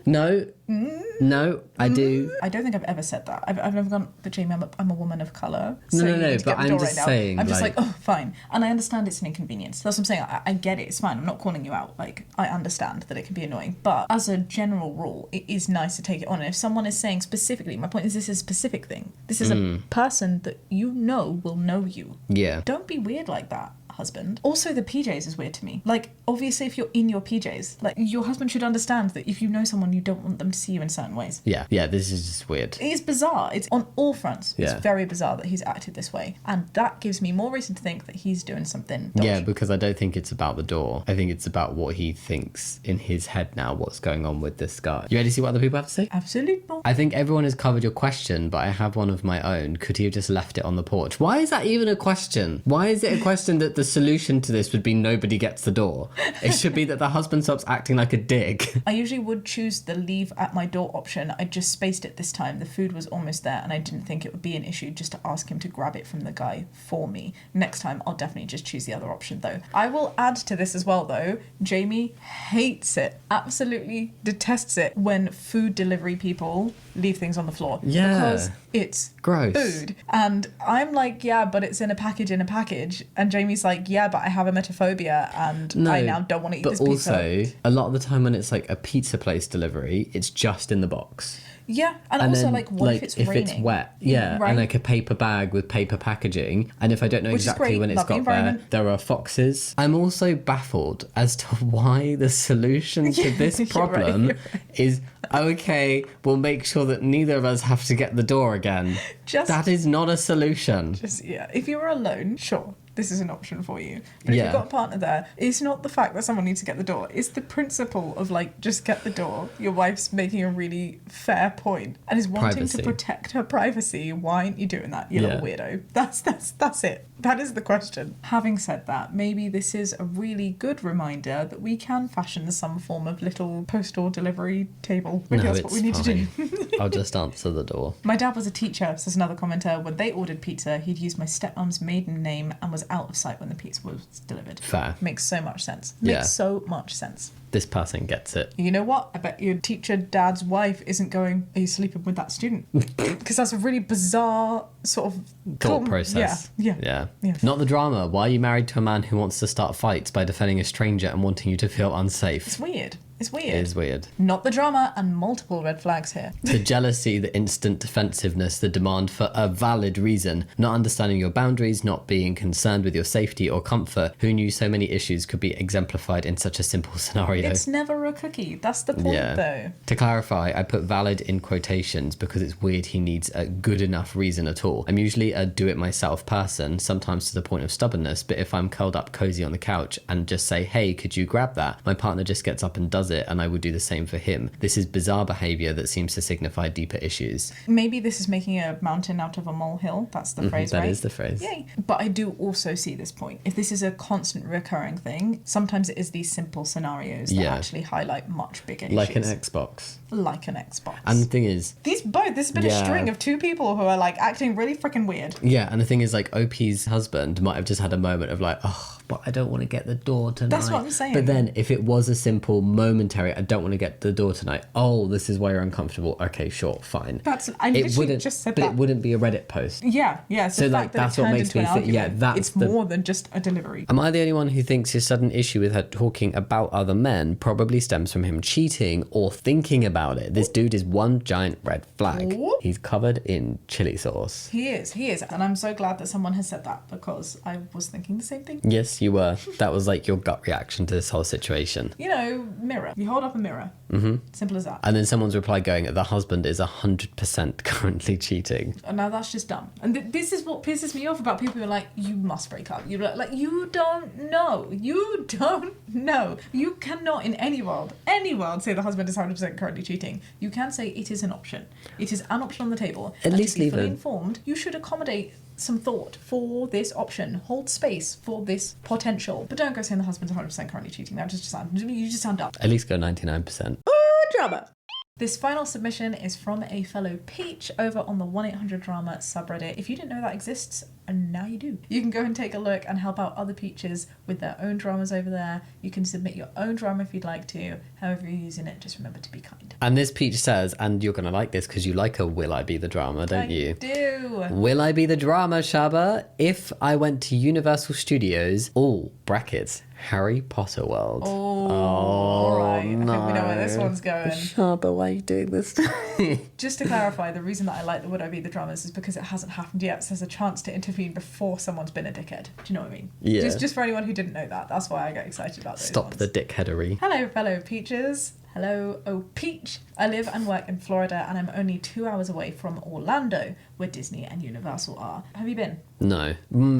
no, I do. I don't think I've ever said that. I've never gone, but Jamie, I'm a woman of colour. So No, you need to but get the I'm door just right now. saying, I'm just like, like- oh, fine. And I understand it's an inconvenience. That's what I'm saying. I get it. It's fine. I'm not calling you out. Like, I understand that it can be annoying. But as a general rule, it is nice to take it on. And if someone is saying specifically, my point is this is a specific thing. This is a person that you know will know you. Yeah. Don't be weird like that, husband. Also, the PJs is weird to me. Like, obviously, if you're in your PJs, like, your husband should understand that if you know someone, you don't want them to see you in certain ways. Yeah, this is just weird. It is bizarre. It's on all fronts. Yeah. It's very bizarre that he's acted this way. And that gives me more reason to think that he's doing something dodgy. Yeah, because I don't think it's about the door. I think it's about what he thinks in his head now, what's going on with this guy. You ready to see what other people have to say? Absolutely. I think everyone has covered your question, but I have one of my own. Could he have just left it on the porch? Why is that even a question? Why is it a question that the solution to this would be nobody gets the door? It should be that the husband stops acting like a dick. I usually would choose the leave at my door option. I just spaced it this time. The food was almost there and I didn't think it would be an issue just to ask him to grab it from the guy for me. Next time, I'll definitely just choose the other option though. I will add to this as well though, Jamie hates it, absolutely detests it when food delivery people leave things on the floor. Yeah. Because it's Gross. food. And I'm like, yeah, but it's in a package. And Jamie's like, yeah, but I have emetophobia and I now don't want to eat this pizza. But also, a lot of the time when it's like a pizza place delivery, it's just in the box. Yeah, and also then, like, what if it's raining? It's wet? Yeah, Right. and like a paper bag with paper packaging. And if I don't know Which is exactly great, when it's love the got there, environment. there are foxes. I'm also baffled as to why the solution to this you're problem right. is, okay, we'll make sure that neither of us have to get the door again. That is not a solution. If you were alone, sure, this is an option for you. But if Yeah. you've got a partner there, it's not the fact that someone needs to get the door. It's the principle of like, just get the door. Your wife's making a really fair point and is wanting Privacy. to protect her privacy. Why aren't you doing that, you little weirdo? That's it. That is the question. Having said that, maybe this is a really good reminder that we can fashion some form of little postal delivery table. Maybe No, that's what we it's need to fine. do. I'll just answer the door. My dad was a teacher, says another commenter. When they ordered pizza, he'd used my stepmom's maiden name and was out of sight when the pizza was delivered. Fair. Makes so much sense. Yeah. Makes so much sense. This person gets it. You know what? I bet your teacher dad's wife isn't going, are you sleeping with that student? Because that's a really bizarre sort of Thought process. Yeah. Not the drama. Why are you married to a man who wants to start fights by defending a stranger and wanting you to feel unsafe? It's weird. It's weird. It is weird. Not the drama and multiple red flags here. The jealousy, the instant defensiveness, the demand for a valid reason, not understanding your boundaries, not being concerned with your safety or comfort. Who knew so many issues could be exemplified in such a simple scenario? It's never a cookie. That's the point though. To clarify, I put valid in quotations because it's weird he needs a good enough reason at all. I'm usually a do-it-myself person, sometimes to the point of stubbornness, but if I'm curled up cozy on the couch and just say, hey, could you grab that? My partner just gets up and does it, and I would do the same for him. This is bizarre behaviour that seems to signify deeper issues. Maybe this is making a mountain out of a molehill. That's the phrase, right? That is the phrase. Yay. But I do also see this point. If this is a constant recurring thing, sometimes it is these simple scenarios that actually highlight much bigger issues. Like an Xbox. Like an Xbox. And the thing is... This has been a string of two people who are like acting really freaking weird. Yeah, and the thing is like OP's husband might have just had a moment of like, oh, but I don't want to get the door tonight. That's what I'm saying. But then if it was a simple momentary, I don't want to get the door tonight. Oh, this is why you're uncomfortable. Okay, sure, fine. I literally just said that. But it wouldn't be a Reddit post. Yeah. So the like fact that that's it what turned makes into me an think. Yeah, argument, that's it's more than just a delivery. Am I the only one who thinks his sudden issue with her talking about other men probably stems from him cheating or thinking about it? This dude is one giant red flag. Ooh. He's covered in chili sauce. He is. And I'm so glad that someone has said that because I was thinking the same thing. Yes, you were. That was like your gut reaction to this whole situation. Mirror. mirror. You hold up a mirror. Simple as that. And then someone's reply going, the husband is 100% currently cheating. And now that's just dumb. And this is what pisses me off about people who are like, you must break up. You're like, you don't know. You don't know. You cannot in any world say the husband is 100% currently cheating. You can say it is an option. It is an option on the table. At least to be leave fully it. informed, you should accommodate some thought for this option. Hold space for this potential. But don't go saying the husband's 100% currently cheating. That just sounds, you just sound dumb. At least go 99%. Drama. This final submission is from a fellow Peach over on the 1-800-DRAMA subreddit. If you didn't know that exists, and now you do. You can go and take a look and help out other Peaches with their own dramas over there. You can submit your own drama if you'd like to. However you're using it, just remember to be kind. And this Peach says, and you're going to like this because you like a Will I Be the Drama, don't you? I do. Will I be the drama, Shaba? If I went to Universal Studios, all brackets, Harry Potter World. All right. No. I think we know where this one's going. Shaba, why are you doing this? Just to clarify, the reason that I like the Would I Be the Dramas is because it hasn't happened yet, so there's a chance to intervene before someone's been a dickhead. Do you know what I mean? Yeah. Just for anyone who didn't know that. That's why I get excited about those Stop ones. the dickheadery. Hello, fellow Peaches. Hello, oh Peach. I live and work in Florida and I'm only 2 hours away from Orlando, where Disney and Universal are. Have you been? No.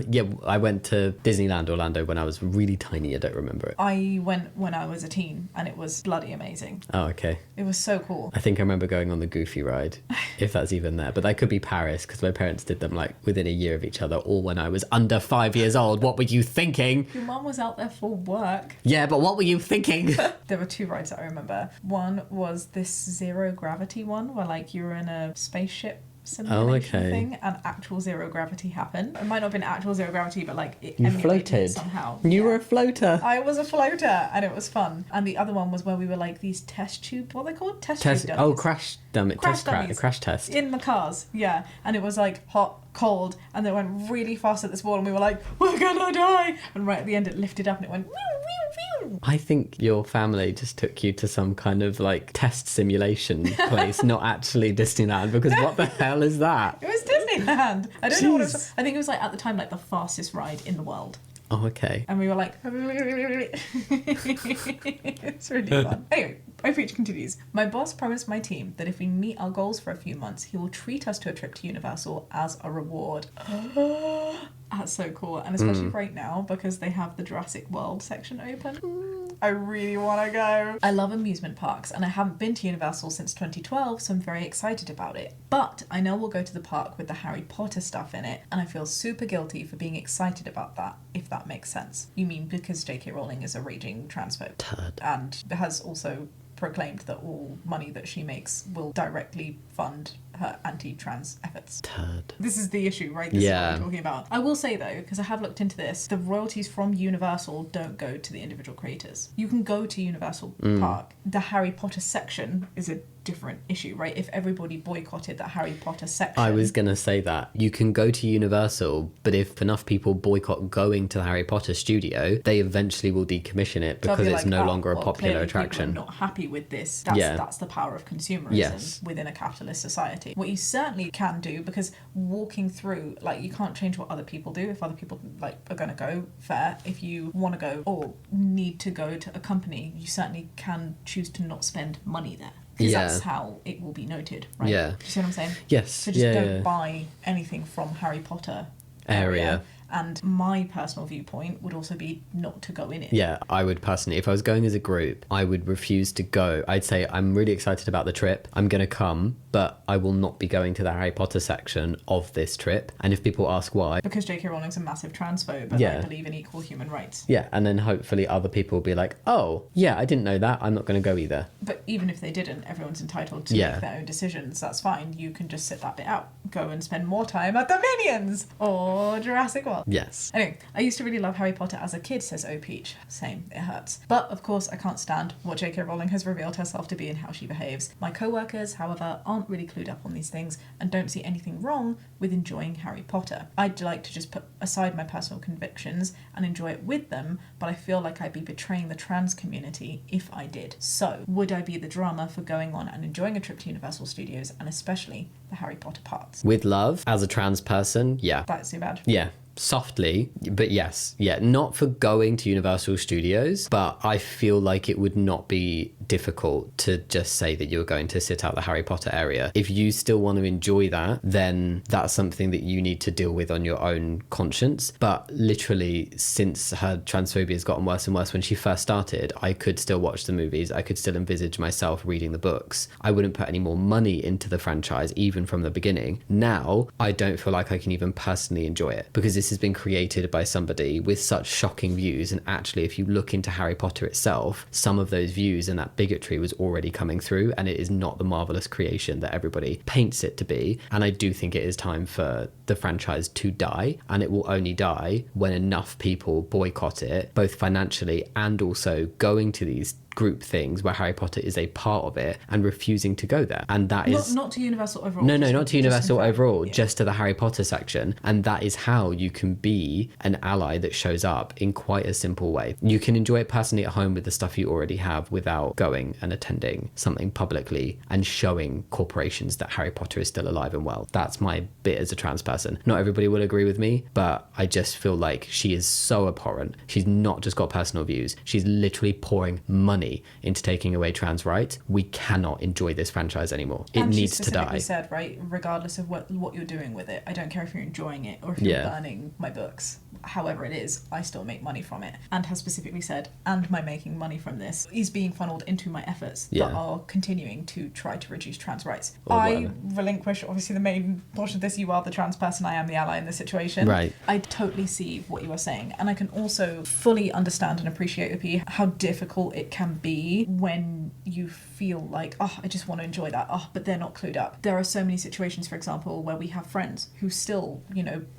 Yeah, I went to Disneyland Orlando when I was really tiny. I don't remember it. I went when I was a teen and it was bloody amazing. Oh, okay. It was so cool. I think I remember going on the Goofy ride, if that's even there. But that could be Paris, because my parents did them like within a year of each other, or when I was under 5 years old. What were you thinking? Your mum was out there for work. Yeah, but what were you thinking? There were 2 rides that I remember. One was this zero gravity one, where like you were in a spaceship simulation thing and actual zero gravity happened. It might not have been actual zero gravity, but like it You emulated floated. it somehow. You Yeah. were a floater. I was a floater and it was fun. And the other one was where we were like these test tube, what are they called? Test tube dummies. Oh, crash dummy. Crash dummies. Crash test. In the cars, yeah. And it was like hot, cold, and they went really fast at this wall and we were like, we're gonna die! And right at the end it lifted up and it went whew, whew, whew. I think your family just took you to some kind of like test simulation place, not actually Disneyland, because what the hell is that? It was Disneyland. I don't know what it was. Jeez. I think it was like at the time like the fastest ride in the world. Oh, okay. And we were like, it's really fun. Anyway, my preach continues. My boss promised my team that if we meet our goals for a few months, he will treat us to a trip to Universal as a reward. That's so cool. And especially right now, because they have the Jurassic World section open. I really want to go. I love amusement parks, and I haven't been to Universal since 2012, so I'm very excited about it. But I know we'll go to the park with the Harry Potter stuff in it, and I feel super guilty for being excited about that, if that makes sense. You mean because J.K. Rowling is a raging transphobe? Turd. And has also proclaimed that all money that she makes will directly fund her anti-trans efforts. Turd. This is the issue, right? This is Yeah. what I'm talking about. I will say though, because I have looked into this, the royalties from Universal don't go to the individual creators. You can go to Universal Park. The Harry Potter section is a different issue, right? If everybody boycotted that Harry Potter section. I was going to say that. You can go to Universal, but if enough people boycott going to the Harry Potter studio, they eventually will decommission it So I'll because be it's like, no oh, longer a well, popular clearly attraction. People are not happy with this. Yeah. That's the power of consumerism Yes. within a capitalist society. What you certainly can do, because walking through, like, you can't change what other people do. If other people like are going to go, fair. If you want to go or need to go to a company, you certainly can choose to not spend money there. Because Yeah. that's how it will be noted, right? Yeah. Do you see what I'm saying? Yes. So just yeah, don't yeah. buy anything from Harry Potter Area. And my personal viewpoint would also be not to go in it. Yeah, I would personally, if I was going as a group, I would refuse to go. I'd say, I'm really excited about the trip. I'm going to come, but I will not be going to the Harry Potter section of this trip. And if people ask why, Because J.K. Rowling's a massive transphobe and Yeah. I believe in equal human rights. yeah, and then hopefully other people will be like, oh, yeah, I didn't know that. I'm not going to go either. But even if they didn't, everyone's entitled to Yeah. make their own decisions. That's fine. You can just sit that bit out. Go and spend more time at the Minions or Jurassic World. Yes. Anyway, I used to really love Harry Potter as a kid, says O Peach. Same, it hurts. But of course, I can't stand what J.K. Rowling has revealed herself to be and how she behaves. My co-workers, however, aren't really clued up on these things and don't see anything wrong with enjoying Harry Potter. I'd like to just put aside my personal convictions and enjoy it with them, but I feel like I'd be betraying the trans community if I did. So, would I be the drama for going on and enjoying a trip to Universal Studios, and especially the Harry Potter parts? With love, as a trans person, yeah. That's too bad. Yeah. Softly, but yes, yeah, not for going to Universal Studios, but I feel like it would not be difficult to just say that you're going to sit out the Harry Potter area. If you still want to enjoy that, then that's something that you need to deal with on your own conscience. But literally, since her transphobia has gotten worse and worse, when she first started, I could still watch the movies. I could still envisage myself reading the books. I wouldn't put any more money into the franchise, even from the beginning. Now, I don't feel like I can even personally enjoy it, because this has been created by somebody with such shocking views. And actually, if you look into Harry Potter itself, some of those views and that bigotry was already coming through, and it is not the marvelous creation that everybody paints it to be. And I do think it is time for the franchise to die, and it will only die when enough people boycott it, both financially and also going to these group things where Harry Potter is a part of it and refusing to go there. And that is not to Universal overall. No, not to Universal overall, just to the Harry Potter section. And that is how you can be an ally that shows up in quite a simple way. You can enjoy it personally at home with the stuff you already have without going and attending something publicly and showing corporations that Harry Potter is still alive and well. That's my bit as a trans person. Not everybody will agree with me, but I just feel like she is so abhorrent. She's not just got personal views. She's literally pouring money into taking away trans rights. We cannot enjoy this franchise anymore. It needs to die. She said, right, regardless of what you're doing with it, I don't care if you're enjoying it or if you're burning my books. However it is, I still make money from it. And has specifically said, and my making money from this is being funneled into my efforts that are continuing to try to reduce trans rights. I relinquish, obviously, the main portion of this. You are the trans person, I am the ally in this situation. Right. I totally see what you are saying. And I can also fully understand and appreciate, Opie, how difficult it can be when you feel like, oh, I just want to enjoy that, oh, but they're not clued up. There are so many situations, for example, where we have friends who still,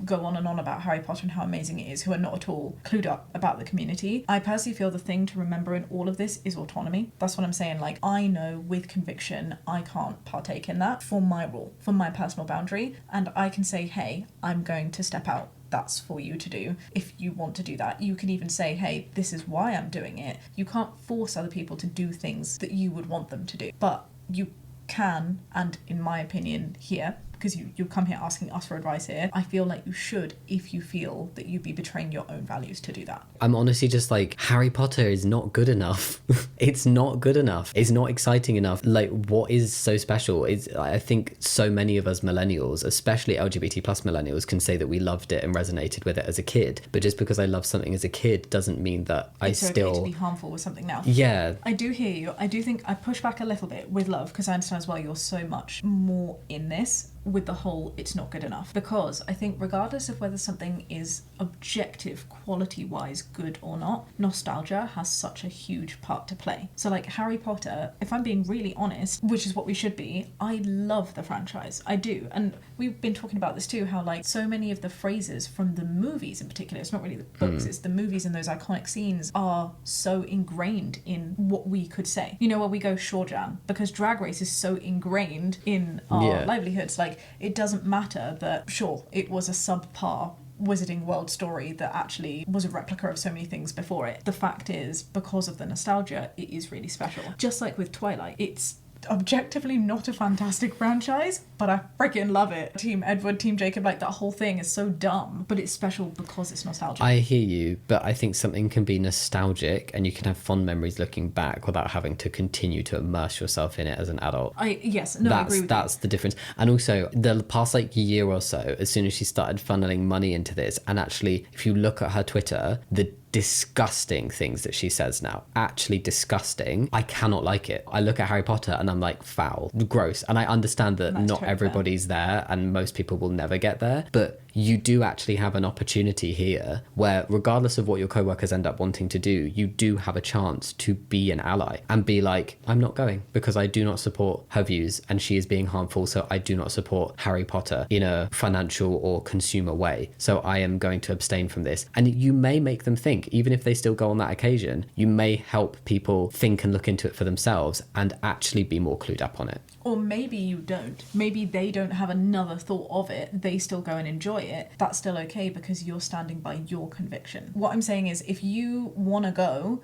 go on and on about Harry Potter and how amazing it is, who are not at all clued up about the community. I personally feel the thing to remember in all of this is autonomy. That's what I'm saying. Like, I know with conviction I can't partake in that for my rule, for my personal boundary, and I can say, hey, I'm going to step out. That's for you to do. If you want to do that, you can even say, hey, this is why I'm doing it. You can't force other people to do things that you would want them to do, but you can, and in my opinion here, because you come here asking us for advice here, I feel like you should, if you feel that you'd be betraying your own values to do that. I'm honestly just like, Harry Potter is not good enough. It's not good enough. It's not exciting enough. Like, what is so special? I think so many of us millennials, especially LGBT plus millennials, can say that we loved it and resonated with it as a kid. But just because I love something as a kid doesn't mean that it's okay to be harmful with something now. Yeah. I do hear you. I do think I push back a little bit with love, because I understand as well you're so much more in this with the whole it's not good enough, because I think regardless of whether something is objective quality wise good or not, nostalgia has such a huge part to play. So like Harry Potter, if I'm being really honest, which is what we should be, I love the franchise. I do. And we've been talking about this too, how like so many of the phrases from the movies in particular, it's not really the books, it's the movies, and those iconic scenes are so ingrained in what we could say, where we go Shawjan, because Drag Race is so ingrained in our livelihoods. Like, it doesn't matter that, sure, it was a subpar Wizarding World story that actually was a replica of so many things before it. The fact is, because of the nostalgia, it is really special. Just like with Twilight, it's objectively not a fantastic franchise, but I freaking love it. Team Edward, Team Jacob, like that whole thing is so dumb, but it's special because it's nostalgic. I hear you, but I think something can be nostalgic and you can have fond memories looking back without having to continue to immerse yourself in it as an adult. I agree with that's the difference. And also, the past year or so, as soon as she started funneling money into this, and actually, if you look at her Twitter, the disgusting things that she says now, actually disgusting. I cannot like it. I look at Harry Potter and I'm like, foul, gross. And I understand that not everybody's there and most people will never get there, but you do actually have an opportunity here where, regardless of what your co-workers end up wanting to do, you do have a chance to be an ally and be like, I'm not going because I do not support her views and she is being harmful, so I do not support Harry Potter in a financial or consumer way, so I am going to abstain from this. And you may make them think, even if they still go on that occasion, you may help people think and look into it for themselves and actually be more clued up on it. Or maybe you don't. Maybe they don't have another thought of it. They still go and enjoy it. That's still okay because you're standing by your conviction. What I'm saying is, if you want to go.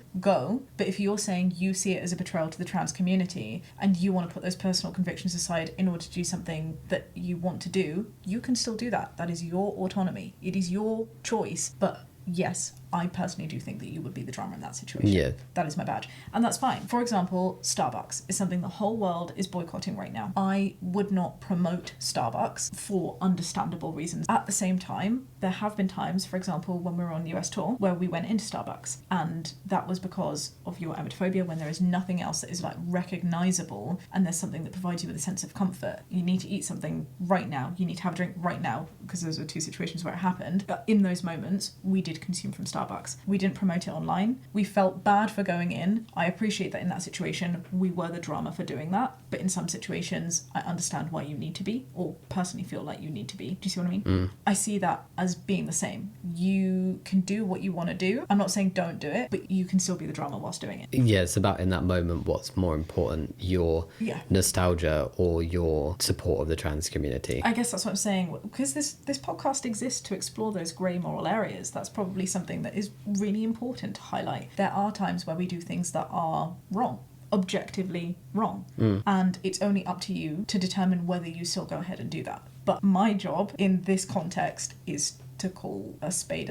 But if you're saying you see it as a betrayal to the trans community and you want to put those personal convictions aside in order to do something that you want to do, you can still do that. That is your autonomy. It is your choice. But yes, I personally do think that you would be the drama in that situation. Yeah. That is my badge. And that's fine. For example, Starbucks is something the whole world is boycotting right now. I would not promote Starbucks for understandable reasons. At the same time, there have been times, for example, when we were on US tour, where we went into Starbucks, and that was because of your emetophobia, when there is nothing else that is like recognizable and there's something that provides you with a sense of comfort. You need to eat something right now. You need to have a drink right now, because those are two situations where it happened. But in those moments, we did consume from Starbucks. We didn't promote it online. We felt bad for going in. I appreciate that in that situation, we were the drama for doing that. But in some situations, I understand why you need to be, or personally feel like you need to be. Do you see what I mean? I see that as being the same. You can do what you want to do. I'm not saying don't do it, but you can still be the drama whilst doing it. Yeah, it's about in that moment what's more important, your nostalgia or your support of the trans community. I guess that's what I'm saying, because this podcast exists to explore those grey moral areas. That's probably something that is really important to highlight. There are times where we do things that are wrong, objectively wrong, and it's only up to you to determine whether you still go ahead and do that. But my job in this context is to call a spade,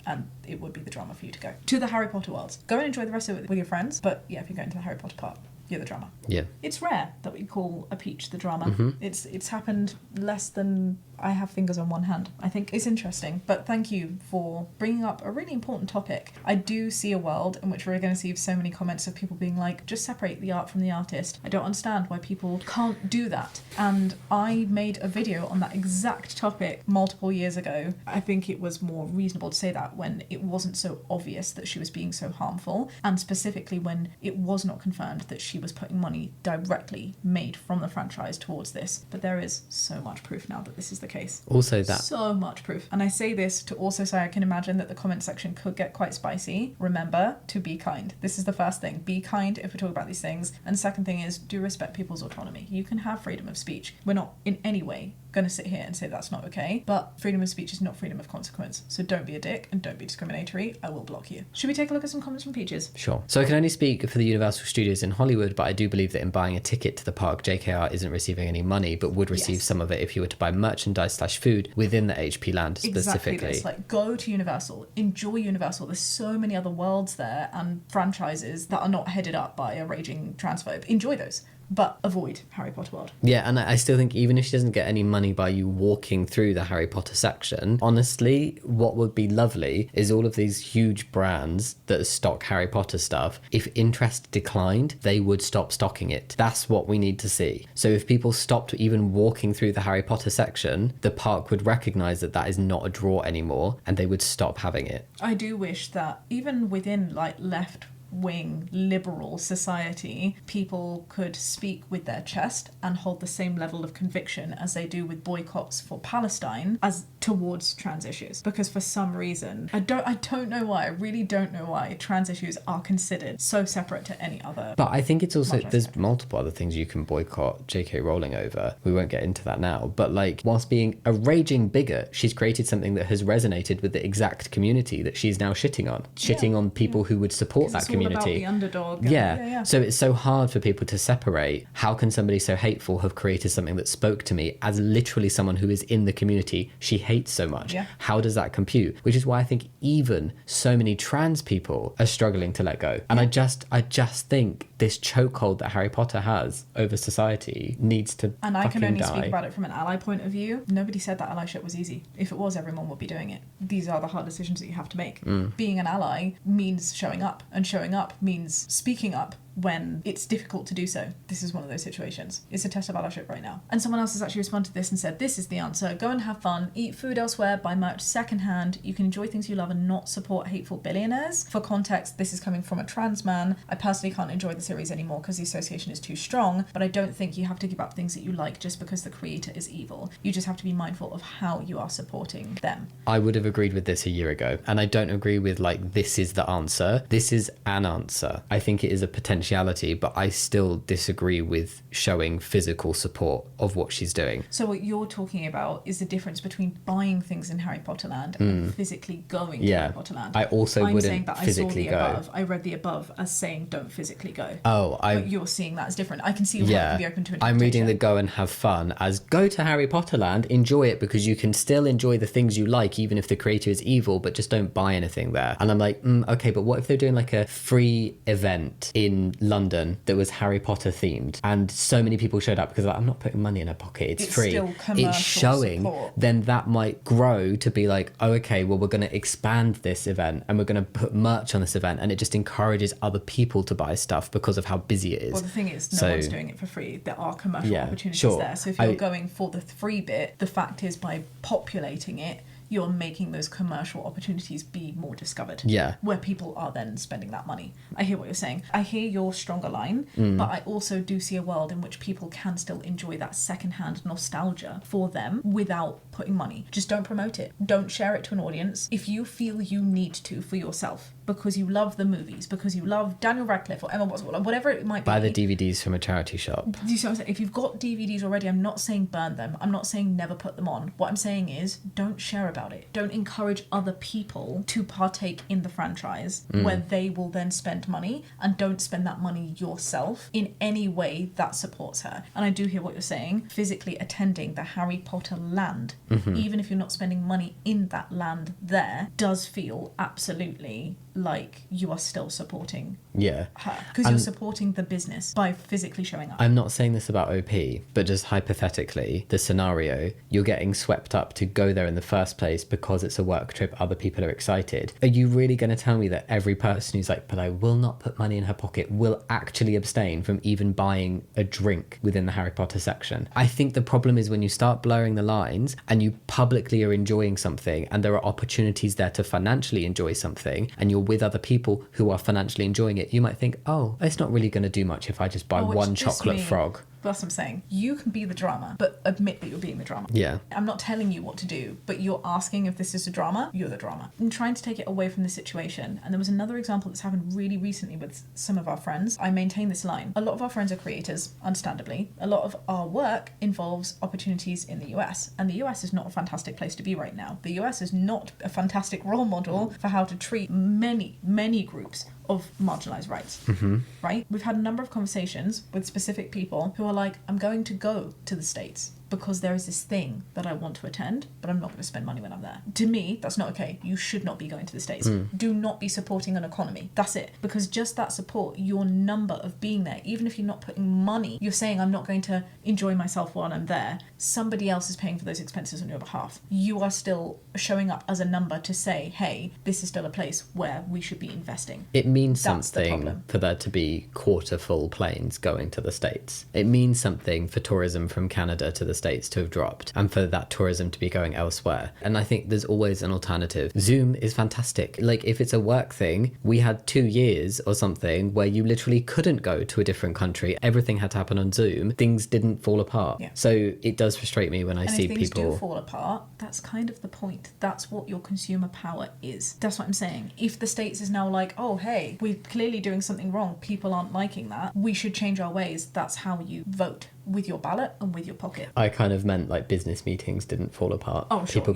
and it would be the drama for you to go to the Harry Potter world. Go and enjoy the rest of it with your friends, but yeah, if you're going to the Harry Potter part, you're the drama. Yeah. It's rare that we call a peach the drama. It's happened less than I have fingers on one hand. I think it's interesting, but thank you for bringing up a really important topic. I do see a world in which we're going to see so many comments of people being like, just separate the art from the artist. I don't understand why people can't do that. And I made a video on that exact topic multiple years ago. I think it was more reasonable to say that when it wasn't so obvious that she was being so harmful, and specifically when it was not confirmed that she was putting money directly made from the franchise towards this. But there is so much proof now that this is the case. Also that. So much proof. And I say this to also say I can imagine that the comment section could get quite spicy. Remember to be kind. This is the first thing. Be kind if we talk about these things. And the second thing is, do respect people's autonomy. You can have freedom of speech. We're not in any way going to sit here and say that's not okay, but freedom of speech is not freedom of consequence. So don't be a dick and don't be discriminatory. I will block you. Should we take a look at some comments from Peaches? Sure. So I can only speak for the Universal Studios in Hollywood, but I do believe that in buying a ticket to the park, JKR isn't receiving any money, but would receive some of it if you were to buy merchandise/food within the HP land specifically. Exactly this. Like, go to Universal, enjoy Universal. There's so many other worlds there and franchises that are not headed up by a raging transphobe. Enjoy those, but avoid Harry Potter World. Yeah, and I still think even if she doesn't get any money by you walking through the Harry Potter section, honestly, what would be lovely is all of these huge brands that stock Harry Potter stuff, if interest declined, they would stop stocking it. That's what we need to see. So if people stopped even walking through the Harry Potter section, the park would recognise that that is not a draw anymore, and they would stop having it. I do wish that even within like left-wing liberal society, people could speak with their chest and hold the same level of conviction as they do with boycotts for Palestine as towards trans issues. Because for some reason, I don't know why, I really don't know why trans issues are considered so separate to any other. But I think it's also, there's multiple other things you can boycott JK Rowling over. We won't get into that now. But like, whilst being a raging bigot, she's created something that has resonated with the exact community that she's now shitting on people who would support that community. About the underdog. So it's so hard for people to separate. How can somebody so hateful have created something that spoke to me as literally someone who is in the community she hates so much? How does that compute? Which is why I think even so many trans people are struggling to let go. And I just think this chokehold that Harry Potter has over society needs to And I can only die. speak about it from an ally point of view. Nobody said that allyship was easy. If it was, everyone would be doing it. These are the hard decisions that you have to make. Being an ally means showing up, and showing up means speaking up when it's difficult to do so. This is one of those situations. It's a test of allyship right now. And someone else has actually responded to this and said, this is the answer. Go and have fun, eat food elsewhere, buy merch secondhand. You can enjoy things you love and not support hateful billionaires. For context, this is coming from a trans man. I personally can't enjoy the series anymore because the association is too strong, but I don't think you have to give up things that you like just because the creator is evil. You just have to be mindful of how you are supporting them. I would have agreed with this a year ago, and I don't agree with like, this is the answer. This is an answer. I think it is a potential confidentiality, but I still disagree with showing physical support of what she's doing. So what you're talking about is the difference between buying things in Harry Potter Land and physically going to Harry Potter Land. I also I'm wouldn't saying that physically go. Above. I read the above as saying don't physically go. Oh, But you're seeing that as different. I can see why it can be open to interpretation. I'm reading the go and have fun as go to Harry Potter Land, enjoy it because you can still enjoy the things you like even if the creator is evil, but just don't buy anything there. And I'm like, okay, but what if they're doing like a free event in London that was Harry Potter themed and so many people showed up because like, I'm not putting money in her pocket, it's free. Still commercial it's showing support. Then that might grow to be like, oh, okay, well, we're going to expand this event and we're going to put merch on this event, and it just encourages other people to buy stuff because of how busy it is. Well, the thing is, no one's doing it for free. There are commercial opportunities there. So if you're going for the free bit, the fact is by populating it, you're making those commercial opportunities be more discovered. Yeah. Where people are then spending that money. I hear what you're saying. I hear your stronger line, but I also do see a world in which people can still enjoy that secondhand nostalgia for them without putting money. Just don't promote it. Don't share it to an audience. If you feel you need to for yourself, because you love the movies, because you love Daniel Radcliffe or Emma Watson, whatever it might be. Buy the DVDs from a charity shop. Do you see what I'm saying? If you've got DVDs already, I'm not saying burn them. I'm not saying never put them on. What I'm saying is don't share about it. Don't encourage other people to partake in the franchise where they will then spend money, and don't spend that money yourself in any way that supports her. And I do hear what you're saying. Physically attending the Harry Potter land, even if you're not spending money in that land there, does feel absolutely like you are still supporting her, because you're supporting the business by physically showing up. I'm not saying this about OP, but just hypothetically, the scenario, you're getting swept up to go there in the first place because it's a work trip, other people are excited. Are you really going to tell me that every person who's like, but I will not put money in her pocket, will actually abstain from even buying a drink within the Harry Potter section? I think the problem is when you start blurring the lines and you publicly are enjoying something and there are opportunities there to financially enjoy something, and you're with other people who are financially enjoying it, you might think, oh, it's not really going to do much if I just buy one chocolate frog. That's what I'm saying. You can be the drama, but admit that you're being the drama. Yeah. I'm not telling you what to do, but you're asking if this is a drama, you're the drama. I'm trying to take it away from the situation. And there was another example that's happened really recently with some of our friends. I maintain this line. A lot of our friends are creators, understandably. A lot of our work involves opportunities in the US. And the US is not a fantastic place to be right now. The US is not a fantastic role model for how to treat many, many groups of marginalised rights, right? We've had a number of conversations with specific people who are like, I'm going to go to the States because there is this thing that I want to attend, but I'm not going to spend money when I'm there. To me, that's not okay. You should not be going to the States. Do not be supporting an economy. That's it. Because just that support, your number of being there, even if you're not putting money, you're saying I'm not going to enjoy myself while I'm there. Somebody else is paying for those expenses on your behalf. You are still showing up as a number to say, hey, this is still a place where we should be investing. It means something for there to be quarter full planes going to the States. It means something for tourism from Canada to the States to have dropped, and for that tourism to be going elsewhere. And I think there's always an alternative. Zoom is fantastic. Like, if it's a work thing, we had 2 years or something where you literally couldn't go to a different country. Everything had to happen on Zoom. Things didn't fall apart. Yeah. So it does frustrate me when I see people... if things do fall apart, that's kind of the point. That's what your consumer power is. That's what I'm saying. If the States is now like, oh, hey, we're clearly doing something wrong, people aren't liking that, we should change our ways, that's how you vote. With your ballot and with your pocket. I kind of meant like business meetings didn't fall apart. Oh, sure. People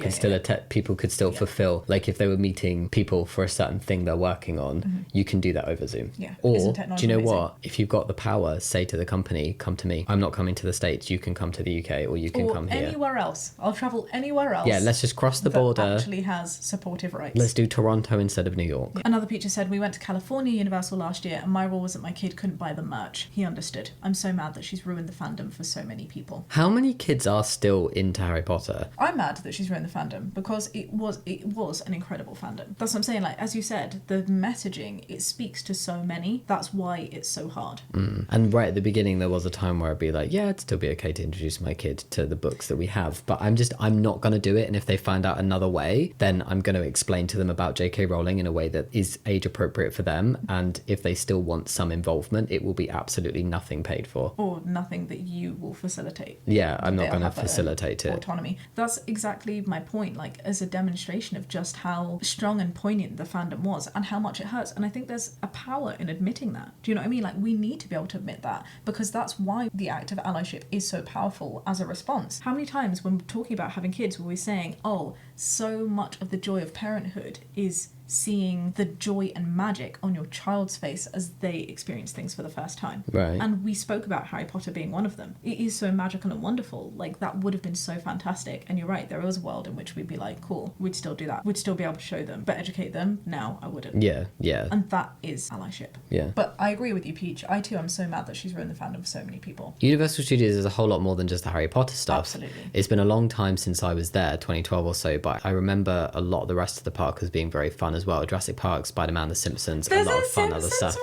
could still fulfill, like if they were meeting people for a certain thing they're working on, you can do that over Zoom. Yeah. Or do you know what? If you've got the power, say to the company, come to me. I'm not coming to the States. You can come to the UK, or you can come here. Anywhere else. I'll travel anywhere else. Yeah, let's just cross the border. Actually has supportive rights. Let's do Toronto instead of New York. Yeah. Another teacher said, we went to California Universal last year and my rule was that my kid couldn't buy the merch. He understood. I'm so mad that she's ruined the fandom for so many people. How many kids are still into Harry Potter? I'm mad that she's ruined the fandom because it was an incredible fandom. That's what I'm saying. Like, as you said, the messaging, it speaks to so many. That's why it's so hard. And right at the beginning, there was a time where I'd be like, yeah, it'd still be okay to introduce my kid to the books that we have, but I'm not going to do it. And if they find out another way, then I'm going to explain to them about J.K. Rowling in a way that is age appropriate for them. And if they still want some involvement, it will be absolutely nothing paid for. Or nothing that you will facilitate. Yeah, I'm not They'll going to have their facilitate it. autonomy. That's exactly my point, like, as a demonstration of just how strong and poignant the fandom was and how much it hurts. And I think there's a power in admitting that. Do you know what I mean? Like, we need to be able to admit that, because that's why the act of allyship is so powerful as a response. How many times when we're talking about having kids were we saying, oh, so much of the joy of parenthood is seeing the joy and magic on your child's face as they experience things for the first time. Right. And we spoke about Harry Potter being one of them. It is so magical and wonderful. Like, that would have been so fantastic. And you're right, there was a world in which we'd be like, cool, we'd still do that. We'd still be able to show them, but educate them. Now, I wouldn't. Yeah, yeah. And that is allyship. Yeah. But I agree with you, Peach. I too am so mad that she's ruined the fandom for so many people. Universal Studios is a whole lot more than just the Harry Potter stuff. Absolutely. It's been a long time since I was there, 2012 or so, but I remember a lot of the rest of the park as being very fun as well. Jurassic Park, Spider-Man, The Simpsons, a lot of fun other stuff.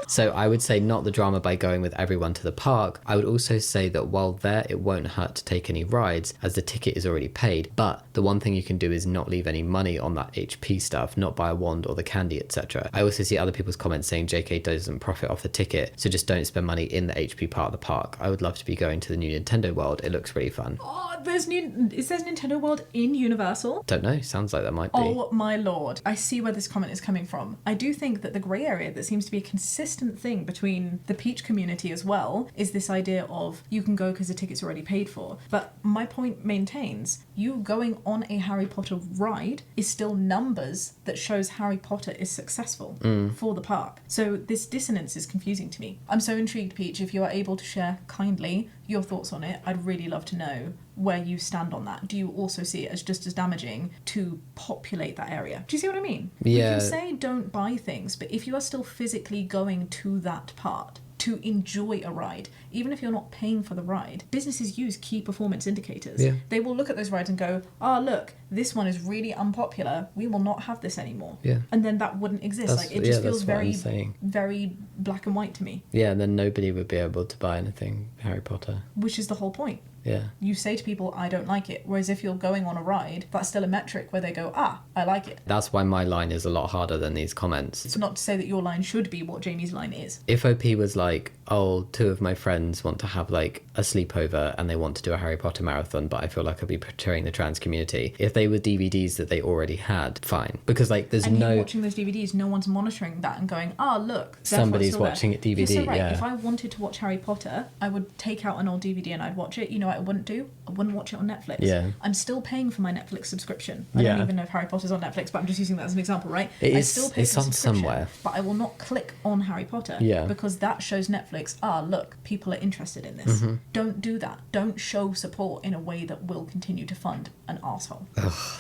So I would say not the drama by going with everyone to the park. I would also say that while there, it won't hurt to take any rides as the ticket is already paid. But the one thing you can do is not leave any money on that HP stuff, not buy a wand or the candy, etc. I also see other people's comments saying JK doesn't profit off the ticket, so just don't spend money in the HP part of the park. I would love to be going to the new Nintendo World. It looks really fun. Oh, is there Nintendo World in Universal? Don't know. Sounds like there might be. Oh my lord. I see where this comment is coming from. I do think that the grey area that seems to be a consistent thing between the Peach community as well is this idea of you can go because the ticket's already paid for. But my point maintains, you going on a Harry Potter ride is still numbers that shows Harry Potter is successful for the park. So this dissonance is confusing to me. I'm so intrigued, Peach, if you are able to share kindly your thoughts on it. I'd really love to know where you stand on that. Do you also see it as just as damaging to populate that area? Do you see what I mean? Yeah. We can say don't buy things, but if you are still physically going to that part to enjoy a ride, even if you're not paying for the ride, businesses use key performance indicators. Yeah. They will look at those rides and go, oh, look, this one is really unpopular. We will not have this anymore. Yeah. And then that wouldn't exist. That's- Like, it just yeah, feels that's what I'm very, saying. very black and white to me, Yeah, and then nobody would be able to buy anything Harry Potter. which is the whole point. Yeah. You say to people, I don't like it. Whereas if you're going on a ride, that's still a metric where they go, ah, I like it. That's why my line is a lot harder than these comments. It's not to say that your line should be what Jamie's line is. If OP was like, oh, two of my friends want to have like a sleepover and they want to do a Harry Potter marathon, but I feel like I'd be portraying the trans community. If they were DVDs that they already had, fine. Because like there's And no... you watching those DVDs, no one's monitoring that and going, ah, look. therefore it's Somebody's still there. watching it DVD, You're so right. yeah. If I wanted to watch Harry Potter, I would take out an old DVD and I'd watch it. You know what I wouldn't do? I wouldn't watch it on Netflix. Yeah. I'm still paying for my Netflix subscription. I don't Yeah. even know if Harry Potter's on Netflix, but I'm just using that as an example, right? It I is- still pay it's for the on subscription, somewhere. but I will not click on Harry Potter Yeah. because that shows Netflix, ah, look, people are interested in this. Mm-hmm. Don't do that. Don't show support in a way that will continue to fund an arsehole.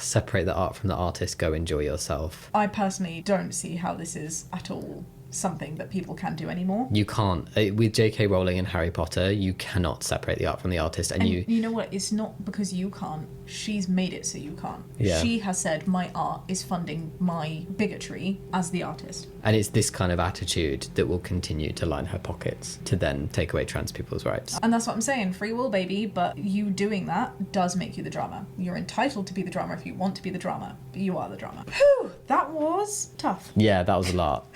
Separate the art from the artist, go enjoy yourself. I personally don't see how this is at all something that people can do anymore. You can't. With J.K. Rowling and Harry Potter, you cannot separate the art from the artist. And You know what? It's not because you can't. She's made it so you can't. Yeah. She has said, my art is funding my bigotry as the artist. And it's this kind of attitude that will continue to line her pockets to then take away trans people's rights. And that's what I'm saying. Free will, baby. But you doing that does make you the drama. You're entitled to be the drama if you want to be the drama. But you are the drama. Whew, that was tough. Yeah, that was a lot.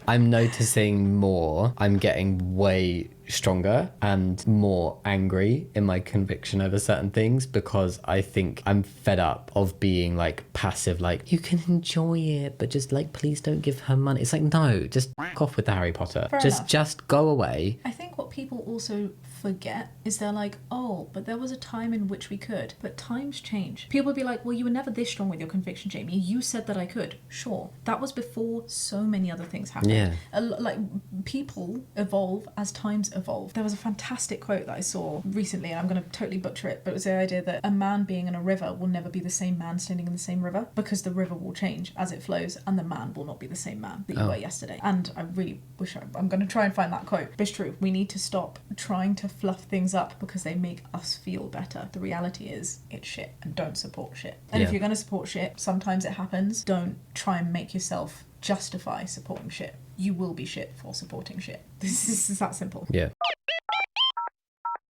I'm noticing more. I'm getting way stronger and more angry in my conviction over certain things because I think I'm fed up of being like passive, like you can enjoy it but just like please don't give her money. It's like no, just f*** off with the Harry Potter. Fair enough. Just go away. I think what people also forget is they're like, oh, but there was a time in which we could. But times change. People would be like, well, you were never this strong with your conviction, Jamie. You said that I could. Sure. That was before so many other things happened. Yeah. Like, people evolve as times evolve. There was a fantastic quote that I saw recently, and I'm going to totally butcher it, but it was the idea that a man being in a river will never be the same man standing in the same river because the river will change as it flows and the man will not be the same man that you were yesterday. And I really wish I'm going to try and find that quote. But it's true. We need to stop trying to fluff things up because they make us feel better. The reality is it's shit, and don't support shit. And if Yeah. you're going to support shit, sometimes it happens. Don't try and make yourself justify supporting shit. You will be shit for supporting shit. This is that simple. Yeah.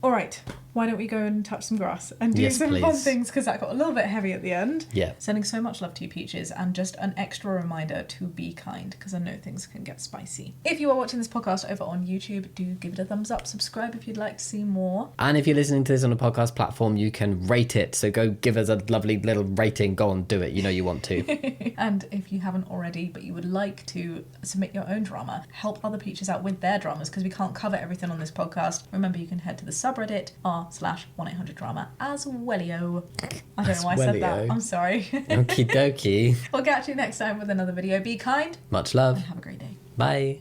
All right, why don't we go and touch some grass and do Yes, some fun please. things, because that got a little bit heavy at the end. Yeah. Sending so much love to you, Peaches, and just an extra reminder to be kind, because I know things can get spicy. If you are watching this podcast over on YouTube, do give it a thumbs up, subscribe if you'd like to see more. And if you're listening to this on a podcast platform, you can rate it. So go give us a lovely little rating. Go on, do it. You know you want to. And if you haven't already, but you would like to submit your own drama, help other Peaches out with their dramas, because we can't cover everything on this podcast. Remember, you can head to the subreddit r/1800drama as wellio. I don't know why I said that. Wellio. I'm sorry. Okie dokie. We'll catch you next time with another video. Be kind Much love. and have a great day. Bye.